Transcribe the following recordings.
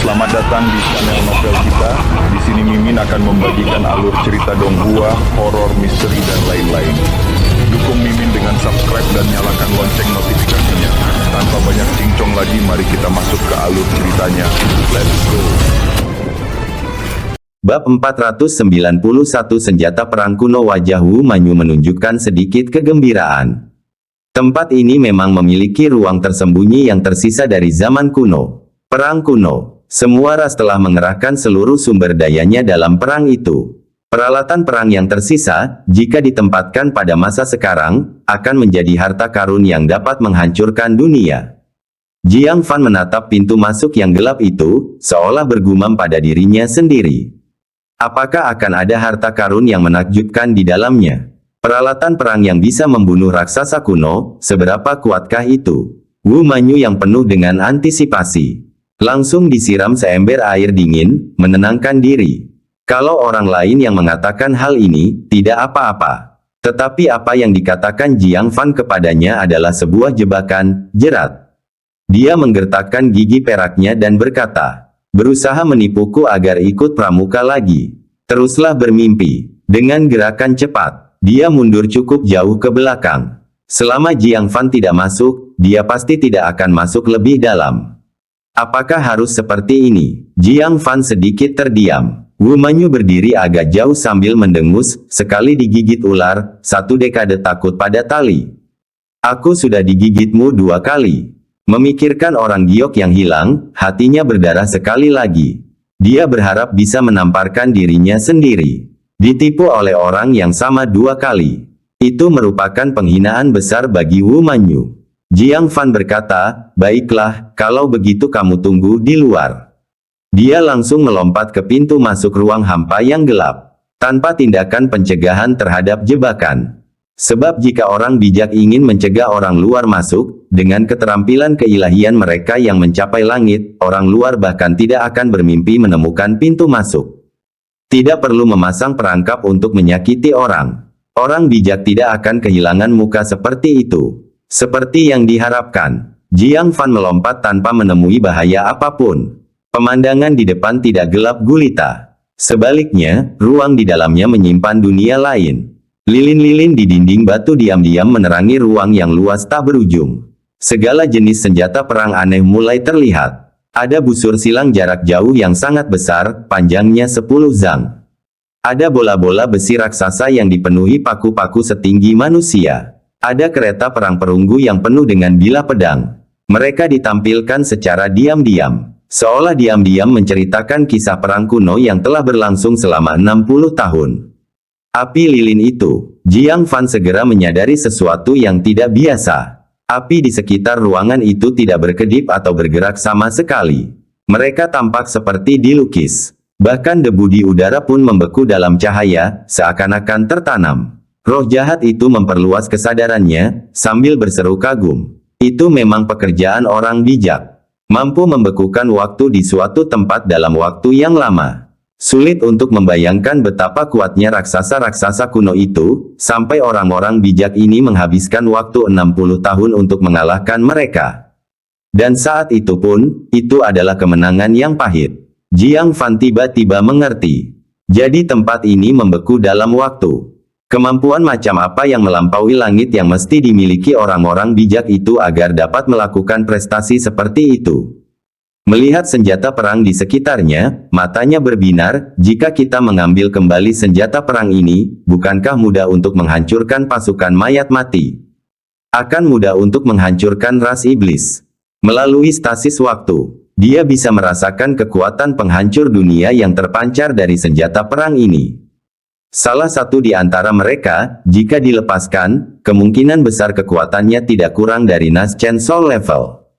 Selamat datang di channel novel kita. Di sini Mimin akan membagikan alur cerita donghua, horor, misteri, dan lain-lain. Dukung Mimin dengan subscribe dan nyalakan lonceng notifikasinya. Tanpa banyak cincong lagi, mari kita masuk ke alur ceritanya. Let's go. Bab 491 Senjata Perang Kuno. Wajah Wu Manyu menunjukkan sedikit kegembiraan. Tempat ini memang memiliki ruang tersembunyi yang tersisa dari zaman kuno. Perang kuno. Semua ras telah mengerahkan seluruh sumber dayanya dalam perang itu. Peralatan perang yang tersisa, jika ditempatkan pada masa sekarang, akan menjadi harta karun yang dapat menghancurkan dunia. Jiang Fan menatap pintu masuk yang gelap itu, seolah bergumam pada dirinya sendiri. Apakah akan ada harta karun yang menakjubkan di dalamnya? Peralatan perang yang bisa membunuh raksasa kuno, seberapa kuatkah itu? Wu Manyu yang penuh dengan antisipasi langsung disiram seember air dingin, menenangkan diri. Kalau orang lain yang mengatakan hal ini, tidak apa-apa. Tetapi apa yang dikatakan Jiang Fan kepadanya adalah sebuah jebakan, jerat. Dia menggertakkan gigi peraknya dan berkata, "Berusaha menipuku agar ikut pramuka lagi. Teruslah bermimpi." Dengan gerakan cepat, dia mundur cukup jauh ke belakang. Selama Jiang Fan tidak masuk, dia pasti tidak akan masuk lebih dalam. Apakah harus seperti ini? Jiang Fan sedikit terdiam. Wu Manyu berdiri agak jauh sambil mendengus, sekali digigit ular, 1 dekade takut pada tali. Aku sudah digigitmu 2 kali. Memikirkan orang giok yang hilang, hatinya berdarah sekali lagi. Dia berharap bisa menamparkan dirinya sendiri. Ditipu oleh orang yang sama 2 kali. Itu merupakan penghinaan besar bagi Wu Manyu. Jiang Fan berkata, "Baiklah, kalau begitu kamu tunggu di luar." Dia langsung melompat ke pintu masuk ruang hampa yang gelap, tanpa tindakan pencegahan terhadap jebakan. Sebab jika orang bijak ingin mencegah orang luar masuk, dengan keterampilan keilahian mereka yang mencapai langit, orang luar bahkan tidak akan bermimpi menemukan pintu masuk. Tidak perlu memasang perangkap untuk menyakiti orang. Orang bijak tidak akan kehilangan muka seperti itu. Seperti yang diharapkan, Jiang Fan melompat tanpa menemui bahaya apapun. Pemandangan di depan tidak gelap gulita. Sebaliknya, ruang di dalamnya menyimpan dunia lain. Lilin-lilin di dinding batu diam-diam menerangi ruang yang luas tak berujung. Segala jenis senjata perang aneh mulai terlihat. Ada busur silang jarak jauh yang sangat besar, panjangnya 10 zang. Ada bola-bola besi raksasa yang dipenuhi paku-paku setinggi manusia. Ada kereta perang perunggu yang penuh dengan bilah pedang. Mereka ditampilkan secara diam-diam, seolah diam-diam menceritakan kisah perang kuno yang telah berlangsung selama 60 tahun. Api lilin itu, Jiang Fan segera menyadari sesuatu yang tidak biasa. Api di sekitar ruangan itu tidak berkedip atau bergerak sama sekali. Mereka tampak seperti dilukis. Bahkan debu di udara pun membeku dalam cahaya, seakan-akan tertanam. Roh jahat itu memperluas kesadarannya, sambil berseru kagum. Itu memang pekerjaan orang bijak. Mampu membekukan waktu di suatu tempat dalam waktu yang lama. Sulit untuk membayangkan betapa kuatnya raksasa-raksasa kuno itu, sampai orang-orang bijak ini menghabiskan waktu 60 tahun untuk mengalahkan mereka. Dan saat itu pun, itu adalah kemenangan yang pahit. Jiang Fan tiba-tiba mengerti. Jadi tempat ini membeku dalam waktu. Kemampuan macam apa yang melampaui langit yang mesti dimiliki orang-orang bijak itu agar dapat melakukan prestasi seperti itu? Melihat senjata perang di sekitarnya, matanya berbinar. Jika kita mengambil kembali senjata perang ini, bukankah mudah untuk menghancurkan pasukan mayat mati? Akan mudah untuk menghancurkan ras iblis. Melalui stasis waktu, dia bisa merasakan kekuatan penghancur dunia yang terpancar dari senjata perang ini. Salah satu di antara mereka, jika dilepaskan, kemungkinan besar kekuatannya tidak kurang dari Nas Chen Soul level.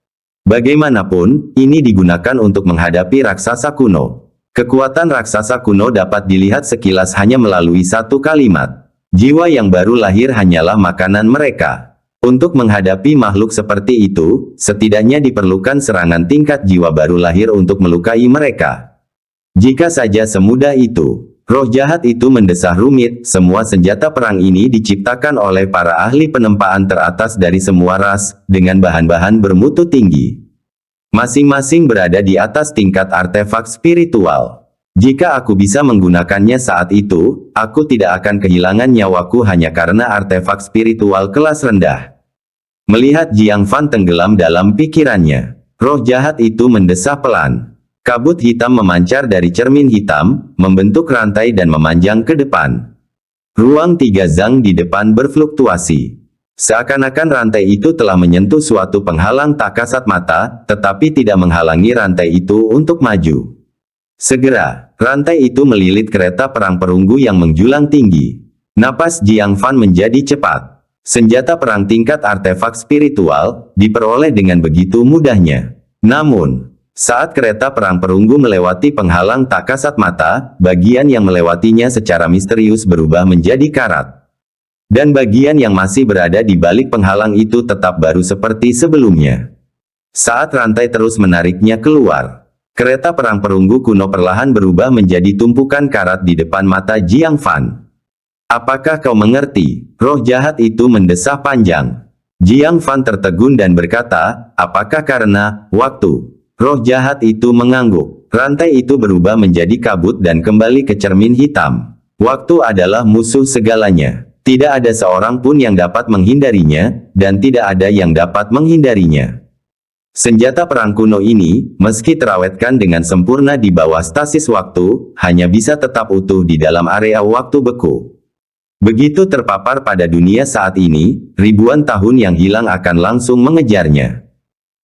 Bagaimanapun, ini digunakan untuk menghadapi raksasa kuno. Kekuatan raksasa kuno dapat dilihat sekilas hanya melalui satu kalimat. Jiwa yang baru lahir hanyalah makanan mereka. Untuk menghadapi makhluk seperti itu, setidaknya diperlukan serangan tingkat jiwa baru lahir untuk melukai mereka. Jika saja semudah itu, roh jahat itu mendesah rumit. Semua senjata perang ini diciptakan oleh para ahli penempaan teratas dari semua ras, dengan bahan-bahan bermutu tinggi. Masing-masing berada di atas tingkat artefak spiritual. Jika aku bisa menggunakannya saat itu, aku tidak akan kehilangan nyawaku hanya karena artefak spiritual kelas rendah. Melihat Jiang Fan tenggelam dalam pikirannya, roh jahat itu mendesah pelan. Kabut hitam memancar dari cermin hitam, membentuk rantai dan memanjang ke depan. Ruang tiga zang di depan berfluktuasi. Seakan-akan rantai itu telah menyentuh suatu penghalang tak kasat mata, tetapi tidak menghalangi rantai itu untuk maju. Segera, rantai itu melilit kereta perang perunggu yang menjulang tinggi. Napas Jiang Fan menjadi cepat. Senjata perang tingkat artefak spiritual, diperoleh dengan begitu mudahnya. Namun, saat kereta perang perunggu melewati penghalang tak kasat mata, bagian yang melewatinya secara misterius berubah menjadi karat. Dan bagian yang masih berada di balik penghalang itu tetap baru seperti sebelumnya. Saat rantai terus menariknya keluar, kereta perang perunggu kuno perlahan berubah menjadi tumpukan karat di depan mata Jiang Fan. Apakah kau mengerti? Roh jahat itu mendesah panjang. Jiang Fan tertegun dan berkata, apakah karena waktu? Roh jahat itu mengangguk. Rantai itu berubah menjadi kabut dan kembali ke cermin hitam. Waktu adalah musuh segalanya. Tidak ada seorang pun yang dapat menghindarinya, dan tidak ada yang dapat menghindarinya. Senjata perang kuno ini, meski terawetkan dengan sempurna di bawah stasis waktu, hanya bisa tetap utuh di dalam area waktu beku. Begitu terpapar pada dunia saat ini, ribuan tahun yang hilang akan langsung mengejarnya.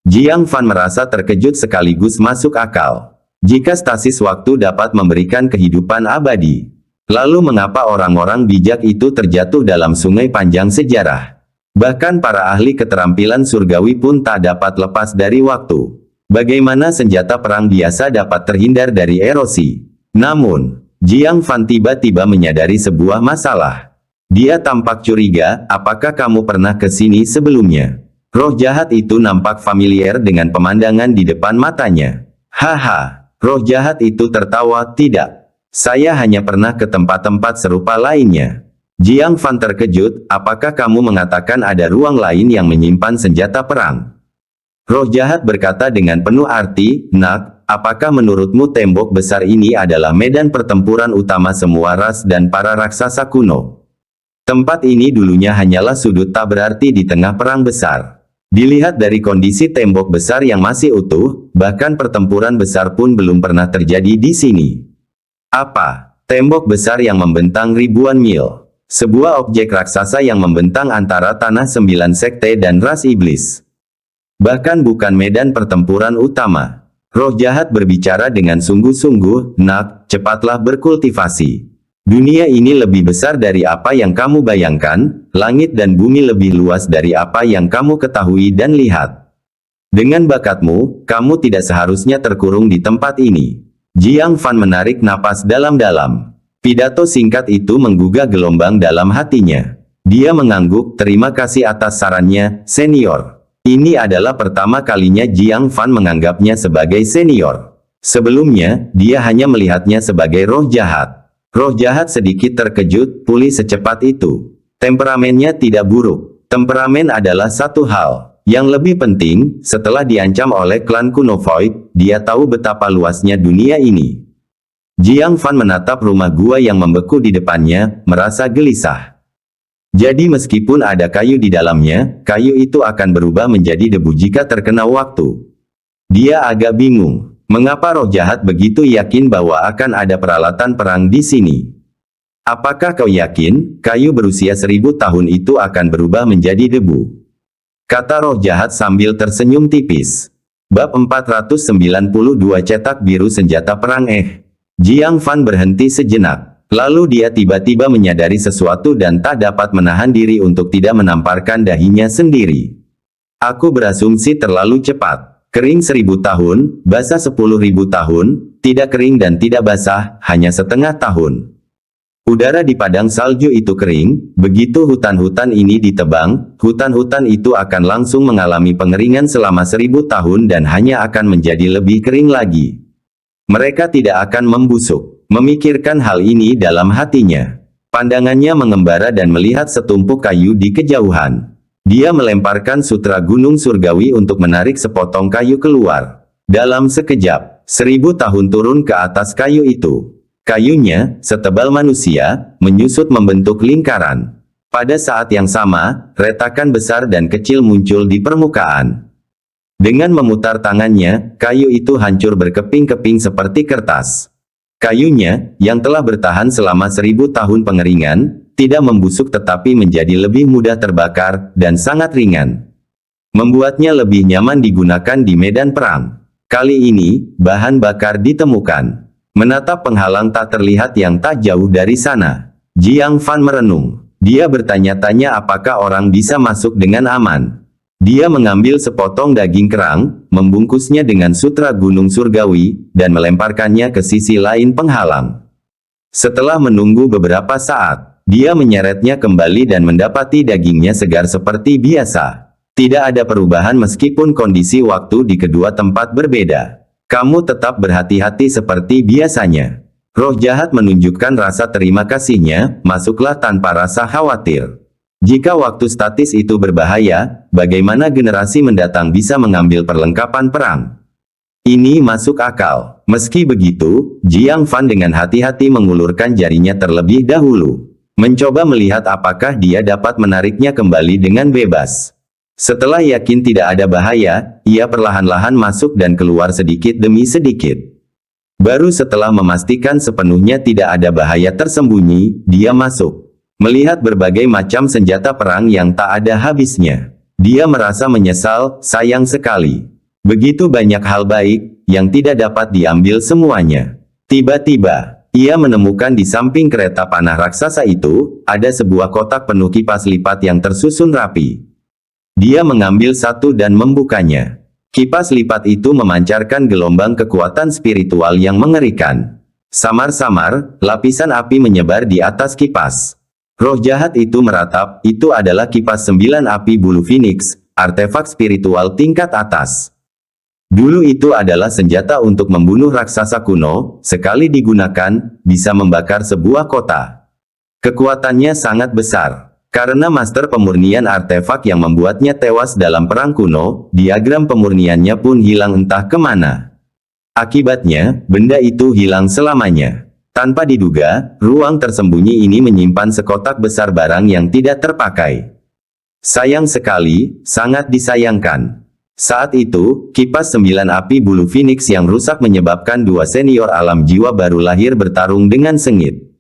Jiang Fan merasa terkejut sekaligus masuk akal. Jika stasis waktu dapat memberikan kehidupan abadi, lalu mengapa orang-orang bijak itu terjatuh dalam sungai panjang sejarah? Bahkan para ahli keterampilan surgawi pun tak dapat lepas dari waktu. Bagaimana senjata perang biasa dapat terhindar dari erosi? Namun, Jiang Fan tiba-tiba menyadari sebuah masalah. Dia tampak curiga, apakah kamu pernah ke sini sebelumnya? Roh jahat itu nampak familiar dengan pemandangan di depan matanya. Haha, roh jahat itu tertawa, tidak. Saya hanya pernah ke tempat-tempat serupa lainnya. Jiang Fan terkejut, apakah kamu mengatakan ada ruang lain yang menyimpan senjata perang? Roh jahat berkata dengan penuh arti, nak, apakah menurutmu tembok besar ini adalah medan pertempuran utama semua ras dan para raksasa kuno? Tempat ini dulunya hanyalah sudut tak berarti di tengah perang besar. Dilihat dari kondisi tembok besar yang masih utuh, bahkan pertempuran besar pun belum pernah terjadi di sini. Apa? Tembok besar yang membentang ribuan mil. Sebuah objek raksasa yang membentang antara tanah 9 sekte dan ras iblis. Bahkan bukan medan pertempuran utama. Roh jahat berbicara dengan sungguh-sungguh, nak, cepatlah berkultivasi. Dunia ini lebih besar dari apa yang kamu bayangkan, langit dan bumi lebih luas dari apa yang kamu ketahui dan lihat. Dengan bakatmu, kamu tidak seharusnya terkurung di tempat ini. Jiang Fan menarik napas dalam-dalam. Pidato singkat itu menggugah gelombang dalam hatinya. Dia mengangguk, terima kasih atas sarannya, senior. Ini adalah pertama kalinya Jiang Fan menganggapnya sebagai senior. Sebelumnya, dia hanya melihatnya sebagai roh jahat. Roh jahat sedikit terkejut, pulih secepat itu. Temperamennya tidak buruk. Temperamen adalah satu hal. Yang lebih penting, setelah diancam oleh klan kuno Void, dia tahu betapa luasnya dunia ini. Jiang Fan menatap rumah gua yang membeku di depannya, merasa gelisah. Jadi meskipun ada kayu di dalamnya, kayu itu akan berubah menjadi debu jika terkena waktu. Dia agak bingung, mengapa roh jahat begitu yakin bahwa akan ada peralatan perang di sini. Apakah kau yakin, kayu berusia 1000 tahun itu akan berubah menjadi debu? Kata roh jahat sambil tersenyum tipis. Bab 492 cetak biru senjata perang Jiang Fan berhenti sejenak. Lalu dia tiba-tiba menyadari sesuatu dan tak dapat menahan diri untuk tidak menamparkan dahinya sendiri. Aku berasumsi terlalu cepat. Kering 1000 tahun, basah 10.000 tahun, tidak kering dan tidak basah, hanya setengah tahun. Udara di padang salju itu kering, begitu hutan-hutan ini ditebang, hutan-hutan itu akan langsung mengalami pengeringan selama 1000 tahun dan hanya akan menjadi lebih kering lagi. Mereka tidak akan membusuk. Memikirkan hal ini dalam hatinya. Pandangannya mengembara dan melihat setumpuk kayu di kejauhan. Dia melemparkan sutra gunung surgawi untuk menarik sepotong kayu keluar. Dalam sekejap, 1000 tahun turun ke atas kayu itu. Kayunya, setebal manusia, menyusut membentuk lingkaran. Pada saat yang sama, retakan besar dan kecil muncul di permukaan. Dengan memutar tangannya, kayu itu hancur berkeping-keping seperti kertas. Kayunya, yang telah bertahan selama 1000 tahun pengeringan, tidak membusuk tetapi menjadi lebih mudah terbakar, dan sangat ringan. Membuatnya lebih nyaman digunakan di medan perang. Kali ini, bahan bakar ditemukan. Menatap penghalang tak terlihat yang tak jauh dari sana, Jiang Fan merenung. Dia bertanya-tanya apakah orang bisa masuk dengan aman. Dia mengambil sepotong daging kerang, membungkusnya dengan sutra gunung surgawi, dan melemparkannya ke sisi lain penghalang. Setelah menunggu beberapa saat, dia menyeretnya kembali dan mendapati dagingnya segar seperti biasa. Tidak ada perubahan meskipun kondisi waktu di kedua tempat berbeda. Kamu tetap berhati-hati seperti biasanya. Roh jahat menunjukkan rasa terima kasihnya, masuklah tanpa rasa khawatir. Jika waktu statis itu berbahaya, bagaimana generasi mendatang bisa mengambil perlengkapan perang? Ini masuk akal. Meski begitu, Jiang Fan dengan hati-hati mengulurkan jarinya terlebih dahulu. Mencoba melihat apakah dia dapat menariknya kembali dengan bebas. Setelah yakin tidak ada bahaya, ia perlahan-lahan masuk dan keluar sedikit demi sedikit. Baru setelah memastikan sepenuhnya tidak ada bahaya tersembunyi, dia masuk. Melihat berbagai macam senjata perang yang tak ada habisnya, dia merasa menyesal, sayang sekali. Begitu banyak hal baik, yang tidak dapat diambil semuanya. Tiba-tiba, ia menemukan di samping kereta panah raksasa itu, ada sebuah kotak penuh kipas lipat yang tersusun rapi. Dia mengambil satu dan membukanya. Kipas lipat itu memancarkan gelombang kekuatan spiritual yang mengerikan. Samar-samar, lapisan api menyebar di atas kipas. Roh jahat itu meratap, itu adalah kipas 9 api bulu Phoenix, artefak spiritual tingkat atas. Dulu itu adalah senjata untuk membunuh raksasa kuno, sekali digunakan, bisa membakar sebuah kota. Kekuatannya sangat besar. Karena master pemurnian artefak yang membuatnya tewas dalam perang kuno, diagram pemurniannya pun hilang entah kemana. Akibatnya, benda itu hilang selamanya. Tanpa diduga, ruang tersembunyi ini menyimpan sekotak besar barang yang tidak terpakai. Sayang sekali, sangat disayangkan. Saat itu, kipas 9 api bulu Phoenix yang rusak menyebabkan 2 senior alam jiwa baru lahir bertarung dengan sengit.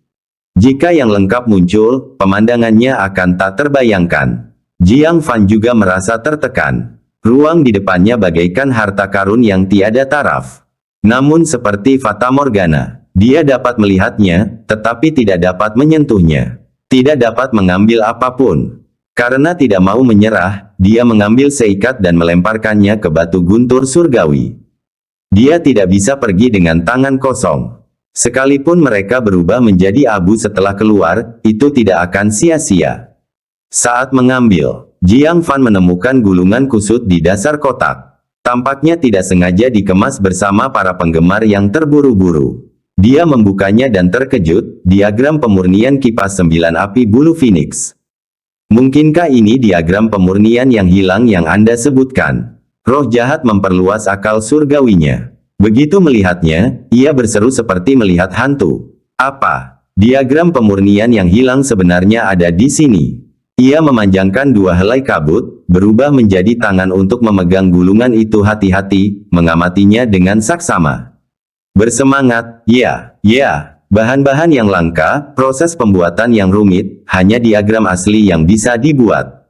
Jika yang lengkap muncul, pemandangannya akan tak terbayangkan. Jiang Fan juga merasa tertekan. Ruang di depannya bagaikan harta karun yang tiada taraf. Namun seperti Fata Morgana, dia dapat melihatnya, tetapi tidak dapat menyentuhnya. Tidak dapat mengambil apapun. Karena tidak mau menyerah, dia mengambil seikat dan melemparkannya ke batu guntur surgawi. Dia tidak bisa pergi dengan tangan kosong. Sekalipun mereka berubah menjadi abu setelah keluar, itu tidak akan sia-sia. Saat mengambil, Jiang Fan menemukan gulungan kusut di dasar kotak. Tampaknya tidak sengaja dikemas bersama para penggemar yang terburu-buru. Dia membukanya dan terkejut, diagram pemurnian kipas 9 api bulu Phoenix. Mungkinkah ini diagram pemurnian yang hilang yang Anda sebutkan? Roh jahat memperluas akal surgawinya. Begitu melihatnya, ia berseru seperti melihat hantu. Apa? Diagram pemurnian yang hilang sebenarnya ada di sini. Ia memanjangkan 2 helai kabut, berubah menjadi tangan untuk memegang gulungan itu hati-hati, mengamatinya dengan saksama. Bersemangat, ya. Bahan-bahan yang langka, proses pembuatan yang rumit, hanya diagram asli yang bisa dibuat.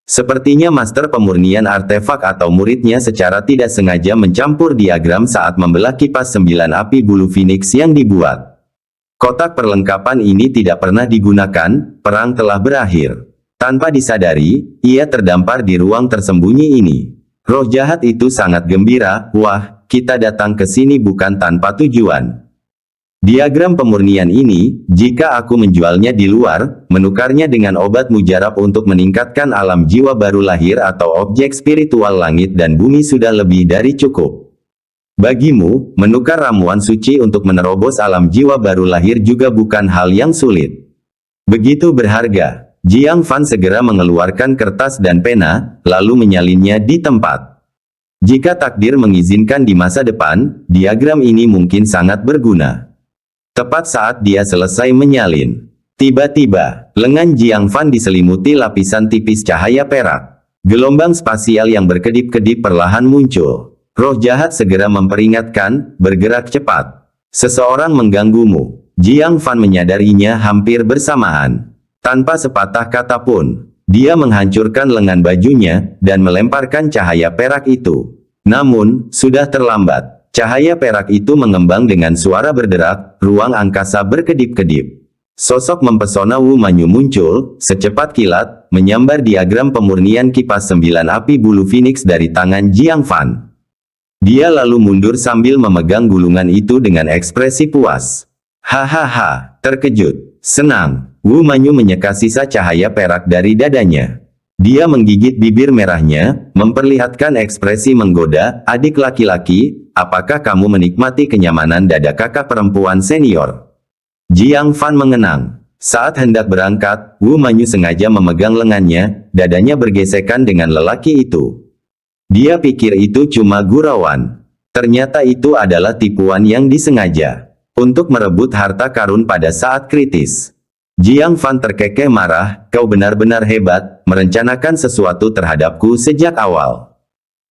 Sepertinya master pemurnian artefak atau muridnya secara tidak sengaja mencampur diagram saat membelah kipas 9 api bulu Phoenix yang dibuat. Kotak perlengkapan ini tidak pernah digunakan, perang telah berakhir. Tanpa disadari, ia terdampar di ruang tersembunyi ini. Roh jahat itu sangat gembira, wah, kita datang ke sini bukan tanpa tujuan. Diagram pemurnian ini, jika aku menjualnya di luar, menukarnya dengan obat mujarab untuk meningkatkan alam jiwa baru lahir atau objek spiritual langit dan bumi sudah lebih dari cukup. Bagimu, menukar ramuan suci untuk menerobos alam jiwa baru lahir juga bukan hal yang sulit. Begitu berharga. Jiang Fan segera mengeluarkan kertas dan pena, lalu menyalinnya di tempat. Jika takdir mengizinkan di masa depan, diagram ini mungkin sangat berguna. Tepat saat dia selesai menyalin, tiba-tiba, lengan Jiang Fan diselimuti lapisan tipis cahaya perak. Gelombang spasial yang berkedip-kedip perlahan muncul. Roh jahat segera memperingatkan, bergerak cepat. Seseorang mengganggumu. Jiang Fan menyadarinya hampir bersamaan. Tanpa sepatah kata pun, dia menghancurkan lengan bajunya, dan melemparkan cahaya perak itu. Namun, sudah terlambat. Cahaya perak itu mengembang dengan suara berderak, ruang angkasa berkedip-kedip. Sosok mempesona Wu Manyu muncul, secepat kilat, menyambar diagram pemurnian kipas 9 api bulu phoenix dari tangan Jiang Fan. Dia lalu mundur sambil memegang gulungan itu dengan ekspresi puas. Hahaha, terkejut, senang. Wu Manyu menyeka sisa cahaya perak dari dadanya. Dia menggigit bibir merahnya, memperlihatkan ekspresi menggoda, adik laki-laki, apakah kamu menikmati kenyamanan dada kakak perempuan senior? Jiang Fan mengenang. Saat hendak berangkat, Wu Manyu sengaja memegang lengannya, dadanya bergesekan dengan lelaki itu. Dia pikir itu cuma gurauan. Ternyata itu adalah tipuan yang disengaja untuk merebut harta karun pada saat kritis. Jiang Fan terkekeh marah, kau benar-benar hebat, merencanakan sesuatu terhadapku sejak awal.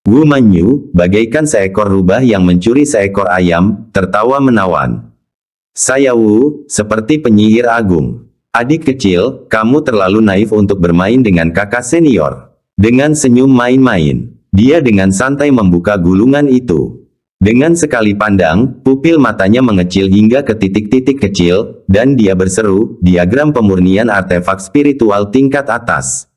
Wu Manyu, bagaikan seekor rubah yang mencuri seekor ayam, tertawa menawan. Saya Wu, seperti penyihir agung. Adik kecil, kamu terlalu naif untuk bermain dengan kakak senior. Dengan senyum main-main, dia dengan santai membuka gulungan itu. Dengan sekali pandang, pupil matanya mengecil hingga ke titik-titik kecil, dan dia berseru, diagram pemurnian artefak spiritual tingkat atas.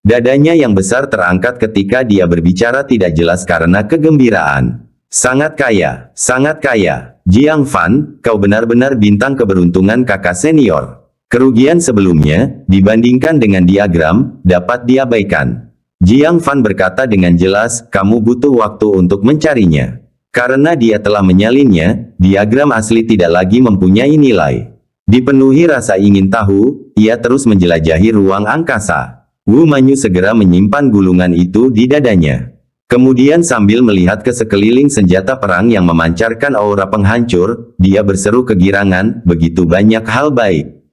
Dadanya yang besar terangkat ketika dia berbicara tidak jelas karena kegembiraan. Sangat kaya, sangat kaya. Jiang Fan, kau benar-benar bintang keberuntungan kakak senior. Kerugian sebelumnya, dibandingkan dengan diagram, dapat diabaikan. Jiang Fan berkata dengan jelas, kamu butuh waktu untuk mencarinya. Karena dia telah menyalinnya, diagram asli tidak lagi mempunyai nilai. Dipenuhi rasa ingin tahu, ia terus menjelajahi ruang angkasa. Wu Manyu segera menyimpan gulungan itu di dadanya. Kemudian sambil melihat ke sekeliling senjata perang yang memancarkan aura penghancur, dia berseru kegirangan, begitu banyak hal baik.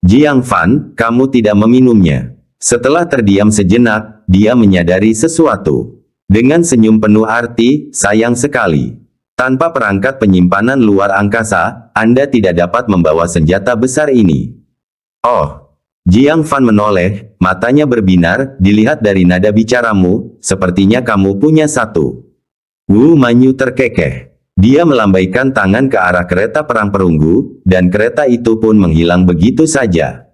Jiang Fan, kamu tidak meminumnya. Setelah terdiam sejenak, dia menyadari sesuatu. Dengan senyum penuh arti, sayang sekali. Tanpa perangkat penyimpanan luar angkasa, Anda tidak dapat membawa senjata besar ini. Oh, Jiang Fan menoleh, matanya berbinar, dilihat dari nada bicaramu, sepertinya kamu punya satu. Wu Manyu terkekeh. Dia melambaikan tangan ke arah kereta perang perunggu, dan kereta itu pun menghilang begitu saja.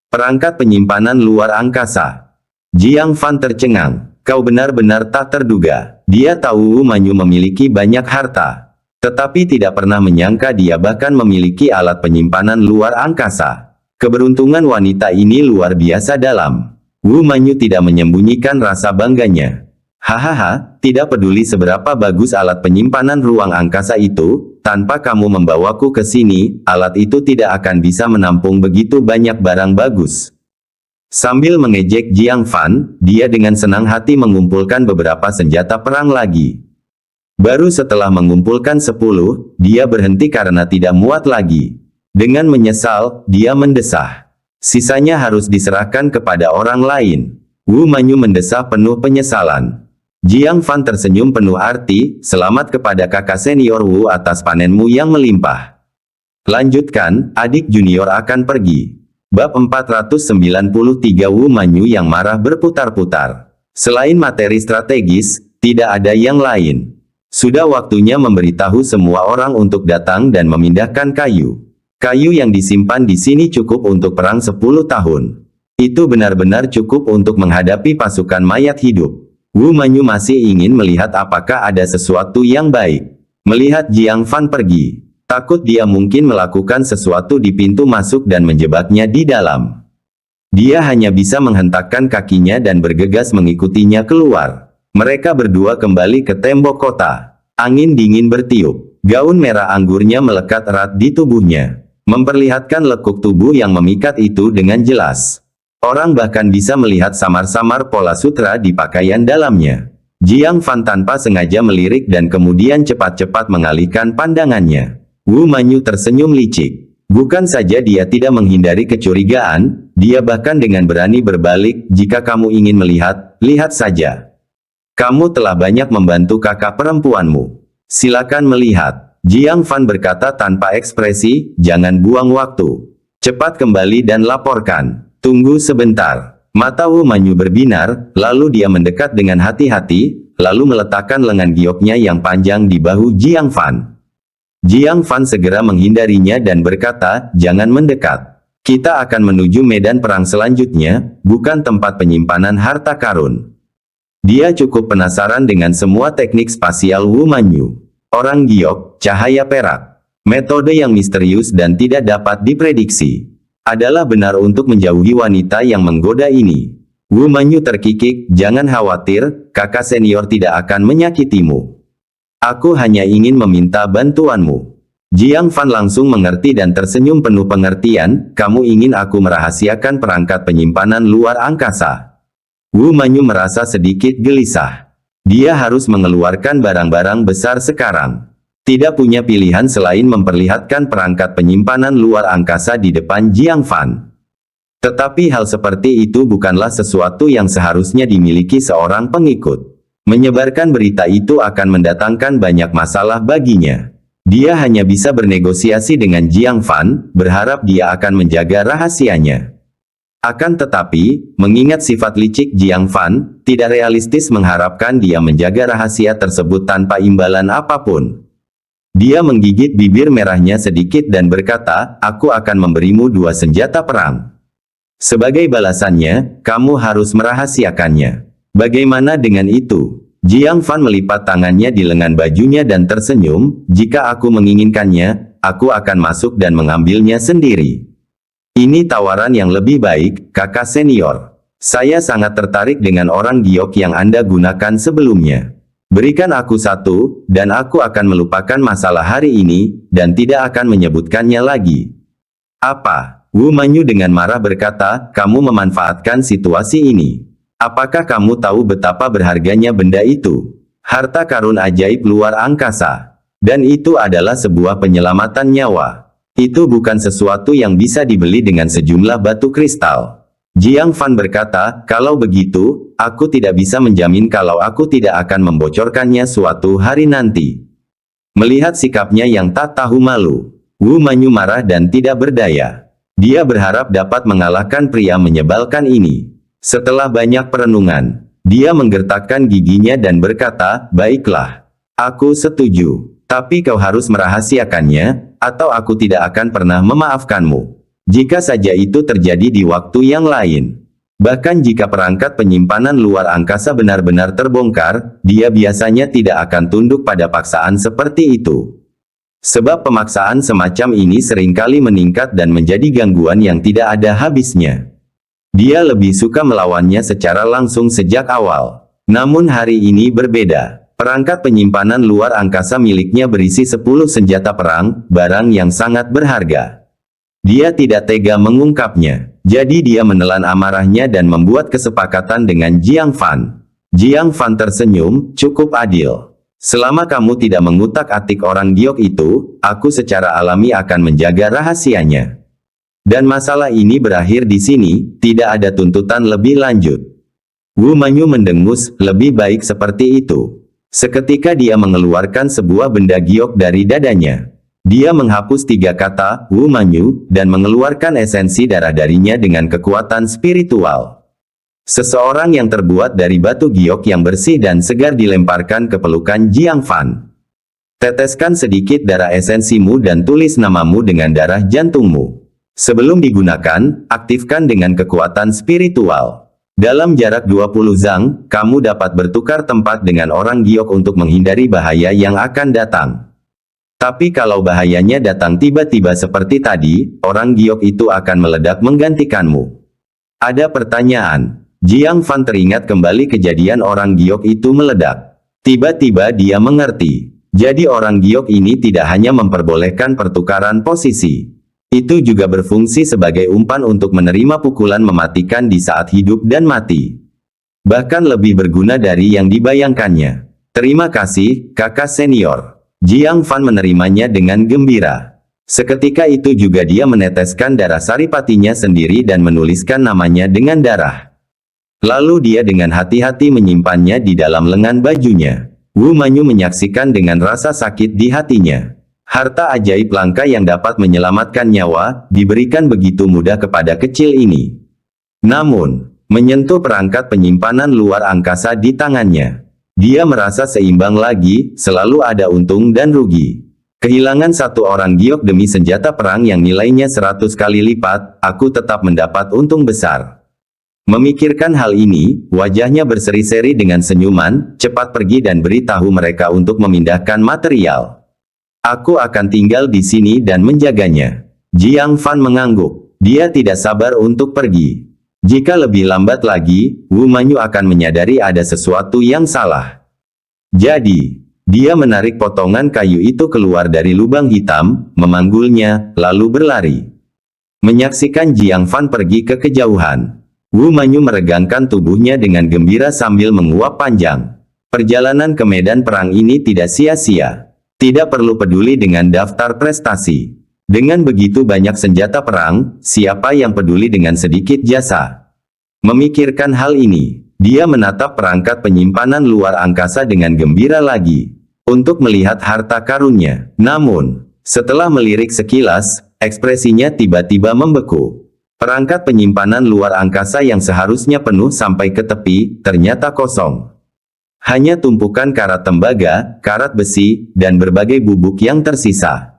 Perangkat penyimpanan luar angkasa. Jiang Fan tercengang. Kau benar-benar tak terduga. Dia tahu Wu Manyu memiliki banyak harta. Tetapi tidak pernah menyangka dia bahkan memiliki alat penyimpanan luar angkasa. Keberuntungan wanita ini luar biasa dalam. Wu Manyu tidak menyembunyikan rasa bangganya. Hahaha, tidak peduli seberapa bagus alat penyimpanan ruang angkasa itu, tanpa kamu membawaku ke sini, alat itu tidak akan bisa menampung begitu banyak barang bagus. Sambil mengejek Jiang Fan, dia dengan senang hati mengumpulkan beberapa senjata perang lagi. Baru setelah mengumpulkan 10, dia berhenti karena tidak muat lagi. Dengan menyesal, dia mendesah. Sisanya harus diserahkan kepada orang lain. Wu Manyu mendesah penuh penyesalan. Jiang Fan tersenyum penuh arti, selamat kepada kakak senior Wu atas panenmu yang melimpah. Lanjutkan, adik junior akan pergi. Bab 493 Wu Manyu yang marah berputar-putar. Selain materi strategis, tidak ada yang lain. Sudah waktunya memberitahu semua orang untuk datang dan memindahkan kayu. Kayu yang disimpan di sini cukup untuk perang 10 tahun. Itu benar-benar cukup untuk menghadapi pasukan mayat hidup. Wu Manyu masih ingin melihat apakah ada sesuatu yang baik. Melihat Jiang Fan pergi. Takut dia mungkin melakukan sesuatu di pintu masuk dan menjebaknya di dalam. Dia hanya bisa menghentakkan kakinya dan bergegas mengikutinya keluar. Mereka berdua kembali ke tembok kota. Angin dingin bertiup. Gaun merah anggurnya melekat erat di tubuhnya, memperlihatkan lekuk tubuh yang memikat itu dengan jelas. Orang bahkan bisa melihat samar-samar pola sutra di pakaian dalamnya. Jiang Fan tanpa sengaja melirik dan kemudian cepat-cepat mengalihkan pandangannya. Wu Manyu tersenyum licik. Bukan saja dia tidak menghindari kecurigaan, dia bahkan dengan berani berbalik, jika kamu ingin melihat, lihat saja. Kamu telah banyak membantu kakak perempuanmu. Silakan melihat. Jiang Fan berkata tanpa ekspresi, jangan buang waktu. Cepat kembali dan laporkan. Tunggu sebentar. Mata Wu Manyu berbinar, lalu dia mendekat dengan hati-hati, lalu meletakkan lengan gioknya yang panjang di bahu Jiang Fan. Jiang Fan segera menghindarinya dan berkata, jangan mendekat. Kita akan menuju medan perang selanjutnya, bukan tempat penyimpanan harta karun. Dia cukup penasaran dengan semua teknik spasial Wu Manyu. Orang giok, cahaya perak. Metode yang misterius dan tidak dapat diprediksi. Adalah benar untuk menjauhi wanita yang menggoda ini. Wu Manyu terkikik, jangan khawatir, kakak senior tidak akan menyakitimu. Aku hanya ingin meminta bantuanmu. Jiang Fan langsung mengerti dan tersenyum penuh pengertian, kamu ingin aku merahasiakan perangkat penyimpanan luar angkasa. Wu Manyu merasa sedikit gelisah. Dia harus mengeluarkan barang-barang besar sekarang. Tidak punya pilihan selain memperlihatkan perangkat penyimpanan luar angkasa di depan Jiang Fan. Tetapi hal seperti itu bukanlah sesuatu yang seharusnya dimiliki seorang pengikut. Menyebarkan berita itu akan mendatangkan banyak masalah baginya. Dia hanya bisa bernegosiasi dengan Jiang Fan, berharap dia akan menjaga rahasianya. Akan tetapi, mengingat sifat licik Jiang Fan, tidak realistis mengharapkan dia menjaga rahasia tersebut tanpa imbalan apapun. Dia menggigit bibir merahnya sedikit dan berkata, aku akan memberimu 2 senjata perang. Sebagai balasannya, kamu harus merahasiakannya. Bagaimana dengan itu? Jiang Fan melipat tangannya di lengan bajunya dan tersenyum, jika aku menginginkannya, aku akan masuk dan mengambilnya sendiri. Ini tawaran yang lebih baik, kakak senior. Saya sangat tertarik dengan orang giok yang Anda gunakan sebelumnya. Berikan aku 1, dan aku akan melupakan masalah hari ini, dan tidak akan menyebutkannya lagi. Apa? Wu Manyu dengan marah berkata, kamu memanfaatkan situasi ini. Apakah kamu tahu betapa berharganya benda itu? Harta karun ajaib luar angkasa. Dan itu adalah sebuah penyelamatan nyawa. Itu bukan sesuatu yang bisa dibeli dengan sejumlah batu kristal. Jiang Fan berkata, kalau begitu, aku tidak bisa menjamin kalau aku tidak akan membocorkannya suatu hari nanti. Melihat sikapnya yang tak tahu malu, Wu Manyu marah dan tidak berdaya. Dia berharap dapat mengalahkan pria menyebalkan ini. Setelah banyak perenungan, dia menggertakkan giginya dan berkata, baiklah, aku setuju, tapi kau harus merahasiakannya, atau aku tidak akan pernah memaafkanmu. Jika saja itu terjadi di waktu yang lain. Bahkan jika perangkat penyimpanan luar angkasa benar-benar terbongkar, dia biasanya tidak akan tunduk pada paksaan seperti itu. Sebab pemaksaan semacam ini seringkali meningkat dan menjadi gangguan yang tidak ada habisnya. Dia lebih suka melawannya secara langsung sejak awal. Namun hari ini berbeda. Perangkat penyimpanan luar angkasa miliknya berisi 10 senjata perang, barang yang sangat berharga. Dia tidak tega mengungkapnya. Jadi dia menelan amarahnya dan membuat kesepakatan dengan Jiang Fan. Jiang Fan tersenyum, cukup adil. Selama kamu tidak mengutak-atik orang giok itu, aku secara alami akan menjaga rahasianya. Dan masalah ini berakhir di sini, tidak ada tuntutan lebih lanjut. Wu Manyu mendengus, lebih baik seperti itu. Seketika dia mengeluarkan sebuah benda giok dari dadanya. Dia menghapus 3 kata, Wu Manyu, dan mengeluarkan esensi darah darinya dengan kekuatan spiritual. Seseorang yang terbuat dari batu giok yang bersih dan segar dilemparkan ke pelukan Jiang Fan. Teteskan sedikit darah esensimu dan tulis namamu dengan darah jantungmu. Sebelum digunakan, aktifkan dengan kekuatan spiritual. Dalam jarak 20 zang, kamu dapat bertukar tempat dengan orang giok untuk menghindari bahaya yang akan datang. Tapi kalau bahayanya datang tiba-tiba seperti tadi, orang giok itu akan meledak menggantikanmu. Ada pertanyaan. Jiang Fan teringat kembali kejadian orang giok itu meledak. Tiba-tiba dia mengerti. Jadi orang giok ini tidak hanya memperbolehkan pertukaran posisi. Itu juga berfungsi sebagai umpan untuk menerima pukulan mematikan di saat hidup dan mati. Bahkan lebih berguna dari yang dibayangkannya. Terima kasih, kakak senior. Jiang Fan menerimanya dengan gembira. Seketika itu juga dia meneteskan darah saripatinya sendiri dan menuliskan namanya dengan darah. Lalu dia dengan hati-hati menyimpannya di dalam lengan bajunya. Wu Manyu menyaksikan dengan rasa sakit di hatinya. Harta ajaib langka yang dapat menyelamatkan nyawa, diberikan begitu mudah kepada kecil ini. Namun, menyentuh perangkat penyimpanan luar angkasa di tangannya, dia merasa seimbang lagi, selalu ada untung dan rugi. Kehilangan satu orang giok demi senjata perang yang nilainya 100 kali lipat, aku tetap mendapat untung besar. Memikirkan hal ini, wajahnya berseri-seri dengan senyuman, cepat pergi dan beritahu mereka untuk memindahkan material. Aku akan tinggal di sini dan menjaganya. Jiang Fan mengangguk. Dia tidak sabar untuk pergi. Jika lebih lambat lagi, Wu Manyu akan menyadari ada sesuatu yang salah. Jadi, dia menarik potongan kayu itu keluar dari lubang hitam, memanggulnya, lalu berlari. Menyaksikan Jiang Fan pergi ke kejauhan, Wu Manyu meregangkan tubuhnya dengan gembira sambil menguap panjang. Perjalanan ke medan perang ini tidak sia-sia. Tidak perlu peduli dengan daftar prestasi. Dengan begitu banyak senjata perang, siapa yang peduli dengan sedikit jasa? Memikirkan hal ini, dia menatap perangkat penyimpanan luar angkasa dengan gembira lagi, untuk melihat harta karunnya. Namun, setelah melirik sekilas, ekspresinya tiba-tiba membeku. Perangkat penyimpanan luar angkasa yang seharusnya penuh sampai ke tepi, ternyata kosong. Hanya tumpukan karat tembaga, karat besi, dan berbagai bubuk yang tersisa.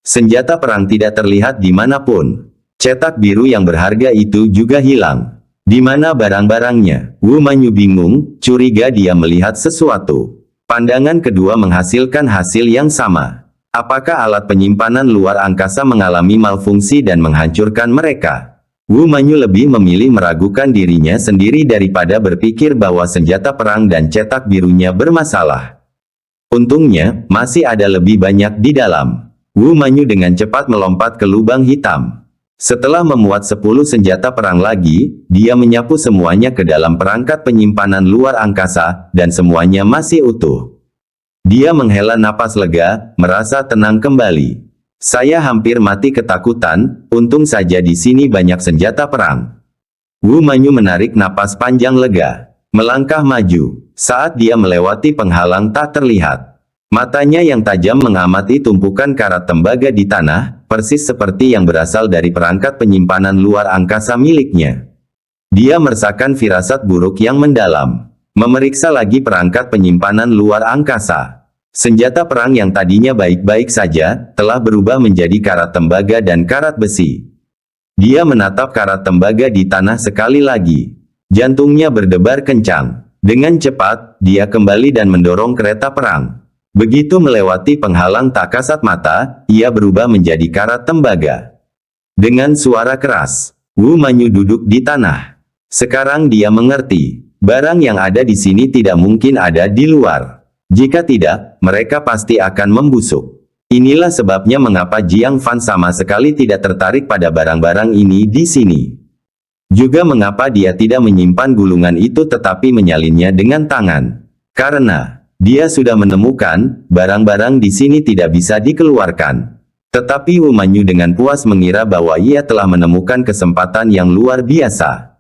Senjata perang tidak terlihat dimanapun. Cetak biru yang berharga itu juga hilang. Di mana barang-barangnya? Wu Manyu bingung, curiga dia melihat sesuatu. Pandangan kedua menghasilkan hasil yang sama. Apakah alat penyimpanan luar angkasa mengalami malfungsi dan menghancurkan mereka? Wu Manyu lebih memilih meragukan dirinya sendiri daripada berpikir bahwa senjata perang dan cetak birunya bermasalah. Untungnya, masih ada lebih banyak di dalam. Wu Manyu dengan cepat melompat ke lubang hitam. Setelah memuat 10 senjata perang lagi, dia menyapu semuanya ke dalam perangkat penyimpanan luar angkasa, dan semuanya masih utuh. Dia menghela napas lega, merasa tenang kembali. Saya hampir mati ketakutan, untung saja di sini banyak senjata perang. Wu Manyu menarik napas panjang lega. Melangkah maju. Saat dia melewati penghalang tak terlihat. Matanya yang tajam mengamati tumpukan karat tembaga di tanah, persis seperti yang berasal dari perangkat penyimpanan luar angkasa miliknya. Dia merasakan firasat buruk yang mendalam. Memeriksa lagi perangkat penyimpanan luar angkasa. Senjata perang yang tadinya baik-baik saja, telah berubah menjadi karat tembaga dan karat besi. Dia menatap karat tembaga di tanah sekali lagi. Jantungnya berdebar kencang. Dengan cepat, dia kembali dan mendorong kereta perang. Begitu melewati penghalang tak kasat mata, ia berubah menjadi karat tembaga. Dengan suara keras, Wu Manyu duduk di tanah. Sekarang dia mengerti, barang yang ada di sini tidak mungkin ada di luar. Jika tidak, mereka pasti akan membusuk. Inilah sebabnya mengapa Jiang Fan sama sekali tidak tertarik pada barang-barang ini di sini. Juga mengapa dia tidak menyimpan gulungan itu tetapi menyalinnya dengan tangan. Karena, dia sudah menemukan, barang-barang di sini tidak bisa dikeluarkan. Tetapi Wu Manyu dengan puas mengira bahwa ia telah menemukan kesempatan yang luar biasa.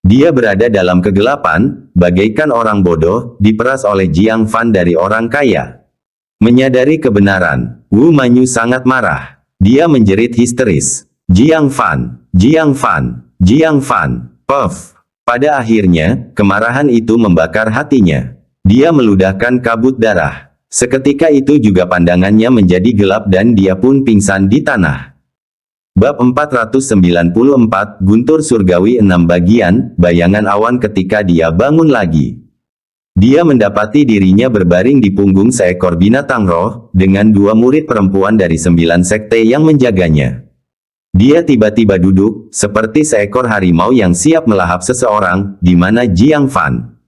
Dia berada dalam kegelapan, bagaikan orang bodoh, diperas oleh Jiang Fan dari orang kaya. Menyadari kebenaran, Wu Manyu sangat marah. Dia menjerit histeris. Jiang Fan, Jiang Fan, Jiang Fan, puff. Pada akhirnya, kemarahan itu membakar hatinya. Dia meludahkan kabut darah. Seketika itu juga pandangannya menjadi gelap dan dia pun pingsan di tanah. Bab 494, Guntur Surgawi 6 bagian, bayangan awan ketika dia bangun lagi. Dia mendapati dirinya berbaring di punggung seekor binatang roh, dengan 2 murid perempuan dari 9 sekte yang menjaganya. Dia tiba-tiba duduk, seperti seekor harimau yang siap melahap seseorang, di mana Jiang Fan?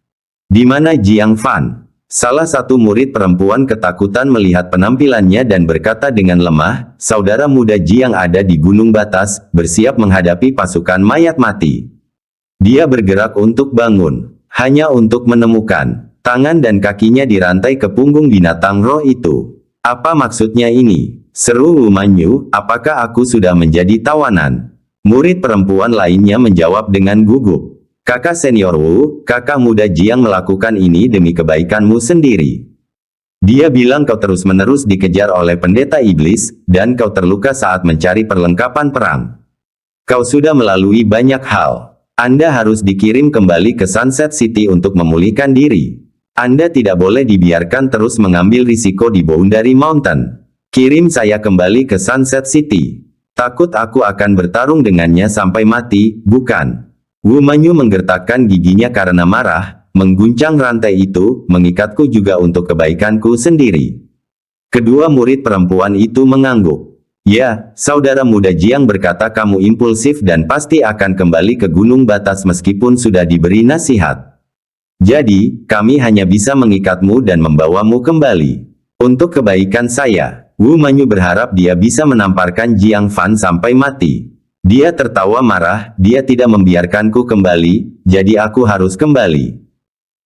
Di mana Jiang Fan? Salah satu murid perempuan ketakutan melihat penampilannya dan berkata dengan lemah, "Saudara muda Jiang ada di Gunung Batas, bersiap menghadapi pasukan mayat mati." Dia bergerak untuk bangun, hanya untuk menemukan tangan dan kakinya dirantai ke punggung binatang roh itu. "Apa maksudnya ini?" seru Wu Manyu, "apakah aku sudah menjadi tawanan?" Murid perempuan lainnya menjawab dengan gugup. "Kakak senior Wu, kakak muda Jiang melakukan ini demi kebaikanmu sendiri. Dia bilang kau terus-menerus dikejar oleh pendeta iblis, dan kau terluka saat mencari perlengkapan perang. Kau sudah melalui banyak hal. Anda harus dikirim kembali ke Sunset City untuk memulihkan diri. Anda tidak boleh dibiarkan terus mengambil risiko di Boundary Mountain. Kirim saya kembali ke Sunset City. Takut aku akan bertarung dengannya sampai mati, bukan?" Wu Manyu menggertakkan giginya karena marah, mengguncang rantai itu, "Mengikatku juga untuk kebaikanku sendiri." Kedua murid perempuan itu mengangguk. "Ya, saudara muda Jiang berkata kamu impulsif dan pasti akan kembali ke Gunung Batas meskipun sudah diberi nasihat. Jadi, kami hanya bisa mengikatmu dan membawamu kembali. Untuk kebaikan saya." Wu Manyu berharap dia bisa menamparkan Jiang Fan sampai mati. Dia tertawa marah, "Dia tidak membiarkanku kembali, jadi aku harus kembali.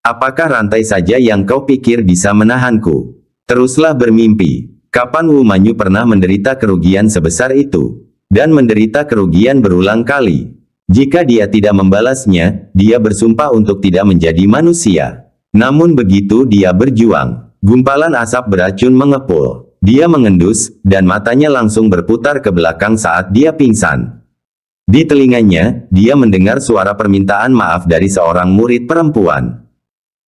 Apakah rantai saja yang kau pikir bisa menahanku? Teruslah bermimpi." Kapan Wu Manyu pernah menderita kerugian sebesar itu? Dan menderita kerugian berulang kali. Jika dia tidak membalasnya, dia bersumpah untuk tidak menjadi manusia. Namun begitu dia berjuang, gumpalan asap beracun mengepul. Dia mengendus, dan matanya langsung berputar ke belakang saat dia pingsan. Di telinganya, dia mendengar suara permintaan maaf dari seorang murid perempuan.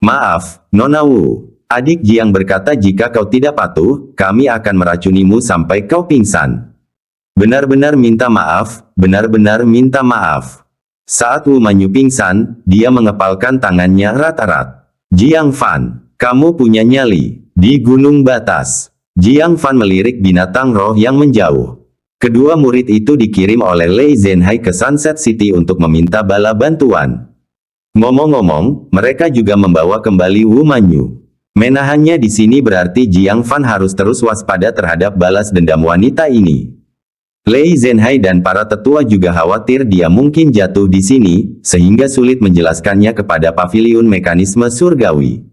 "Maaf, Nona Wu. Adik Jiang berkata jika kau tidak patuh, kami akan meracunimu sampai kau pingsan. Benar-benar minta maaf, benar-benar minta maaf." Saat Wu Manyu pingsan, dia mengepalkan tangannya erat-erat. "Jiang Fan, kamu punya nyali di Gunung Batas." Jiang Fan melirik binatang roh yang menjauh. Kedua murid itu dikirim oleh Lei Zhenhai ke Sunset City untuk meminta bala bantuan. Ngomong-ngomong, mereka juga membawa kembali Wu Manyu. Menahannya di sini berarti Jiang Fan harus terus waspada terhadap balas dendam wanita ini. Lei Zhenhai dan para tetua juga khawatir dia mungkin jatuh di sini, sehingga sulit menjelaskannya kepada paviliun mekanisme surgawi.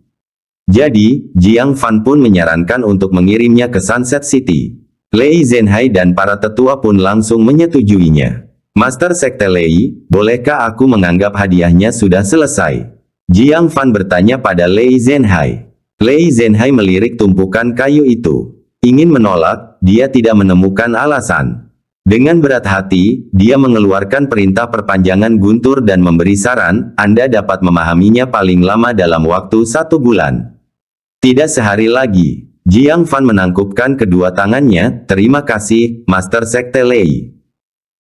Jadi, Jiang Fan pun menyarankan untuk mengirimnya ke Sunset City. Lei Zhenhai dan para tetua pun langsung menyetujuinya. "Master Sekte Lei, bolehkah aku menganggap hadiahnya sudah selesai?" Jiang Fan bertanya pada Lei Zhenhai. Lei Zhenhai melirik tumpukan kayu itu. Ingin menolak, dia tidak menemukan alasan. Dengan berat hati, dia mengeluarkan perintah perpanjangan guntur dan memberi saran, "Anda dapat memahaminya paling lama dalam waktu 1 bulan. Tidak sehari lagi." Jiang Fan menangkupkan kedua tangannya, "Terima kasih, Master Sekte Lei."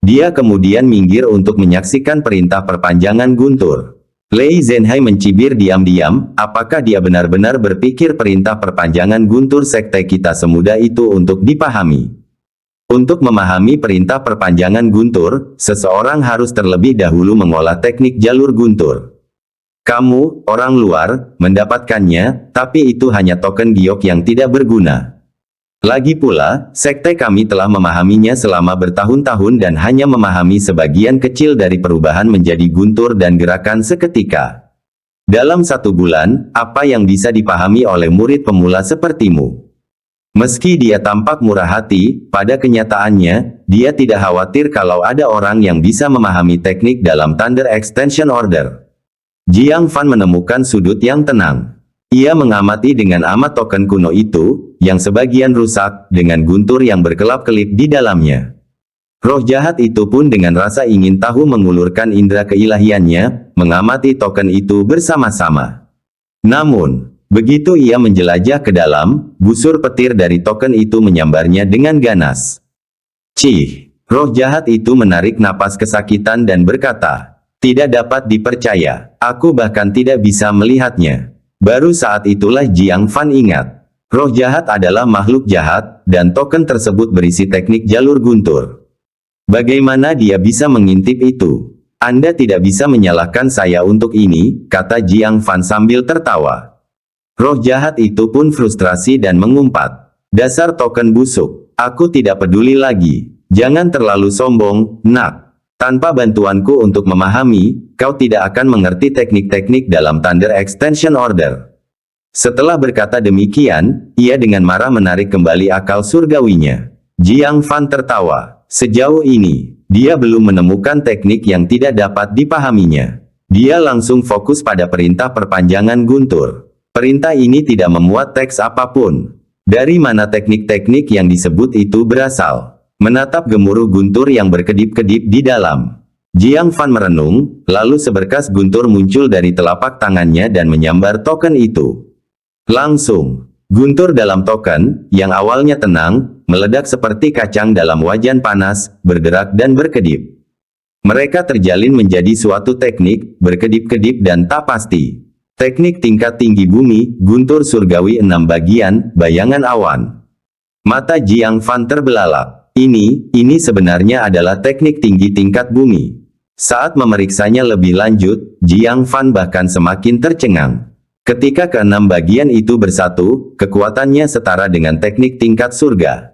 Dia kemudian minggir untuk menyaksikan perintah perpanjangan guntur. Lei Zhenhai mencibir diam-diam, apakah dia benar-benar berpikir perintah perpanjangan guntur sekte kita semudah itu untuk dipahami? Untuk memahami perintah perpanjangan guntur, seseorang harus terlebih dahulu mengolah teknik jalur guntur. Kamu, orang luar, mendapatkannya, tapi itu hanya token giok yang tidak berguna. Lagi pula, sekte kami telah memahaminya selama bertahun-tahun dan hanya memahami sebagian kecil dari perubahan menjadi guntur dan gerakan seketika. Dalam 1 bulan, apa yang bisa dipahami oleh murid pemula sepertimu? Meski dia tampak murah hati, pada kenyataannya, dia tidak khawatir kalau ada orang yang bisa memahami teknik dalam Thunder Extension Order. Jiang Fan menemukan sudut yang tenang. Ia mengamati dengan amat token kuno itu, yang sebagian rusak, dengan guntur yang berkelap-kelip di dalamnya. Roh jahat itu pun dengan rasa ingin tahu mengulurkan indera keilahiannya, mengamati token itu bersama-sama. Namun, begitu ia menjelajah ke dalam, busur petir dari token itu menyambarnya dengan ganas. "Cih!" Roh jahat itu menarik napas kesakitan dan berkata, "Tidak dapat dipercaya, aku bahkan tidak bisa melihatnya." Baru saat itulah Jiang Fan ingat. Roh jahat adalah makhluk jahat, dan token tersebut berisi teknik jalur guntur. Bagaimana dia bisa mengintip itu? "Anda tidak bisa menyalahkan saya untuk ini," kata Jiang Fan sambil tertawa. Roh jahat itu pun frustrasi dan mengumpat. Dasar token busuk, aku tidak peduli lagi. Jangan terlalu sombong, nak. Tanpa bantuanku untuk memahami, kau tidak akan mengerti teknik-teknik dalam Thunder Extension Order. Setelah berkata demikian, ia dengan marah menarik kembali akal surgawinya. Jiang Fan tertawa. Sejauh ini, dia belum menemukan teknik yang tidak dapat dipahaminya. Dia langsung fokus pada perintah perpanjangan guntur. Perintah ini tidak memuat teks apapun. Dari mana teknik-teknik yang disebut itu berasal? Menatap gemuruh guntur yang berkedip-kedip di dalam. Jiang Fan merenung, lalu seberkas guntur muncul dari telapak tangannya dan menyambar token itu. Langsung, guntur dalam token, yang awalnya tenang, meledak seperti kacang dalam wajan panas, bergerak dan berkedip. Mereka terjalin menjadi suatu teknik, berkedip-kedip dan tak pasti. Teknik tingkat tinggi bumi, guntur surgawi 6 bagian, bayangan awan. Mata Jiang Fan terbelalak. Ini sebenarnya adalah teknik tinggi tingkat bumi. Saat memeriksanya lebih lanjut, Jiang Fan bahkan semakin tercengang. Ketika keenam bagian itu bersatu, kekuatannya setara dengan teknik tingkat surga.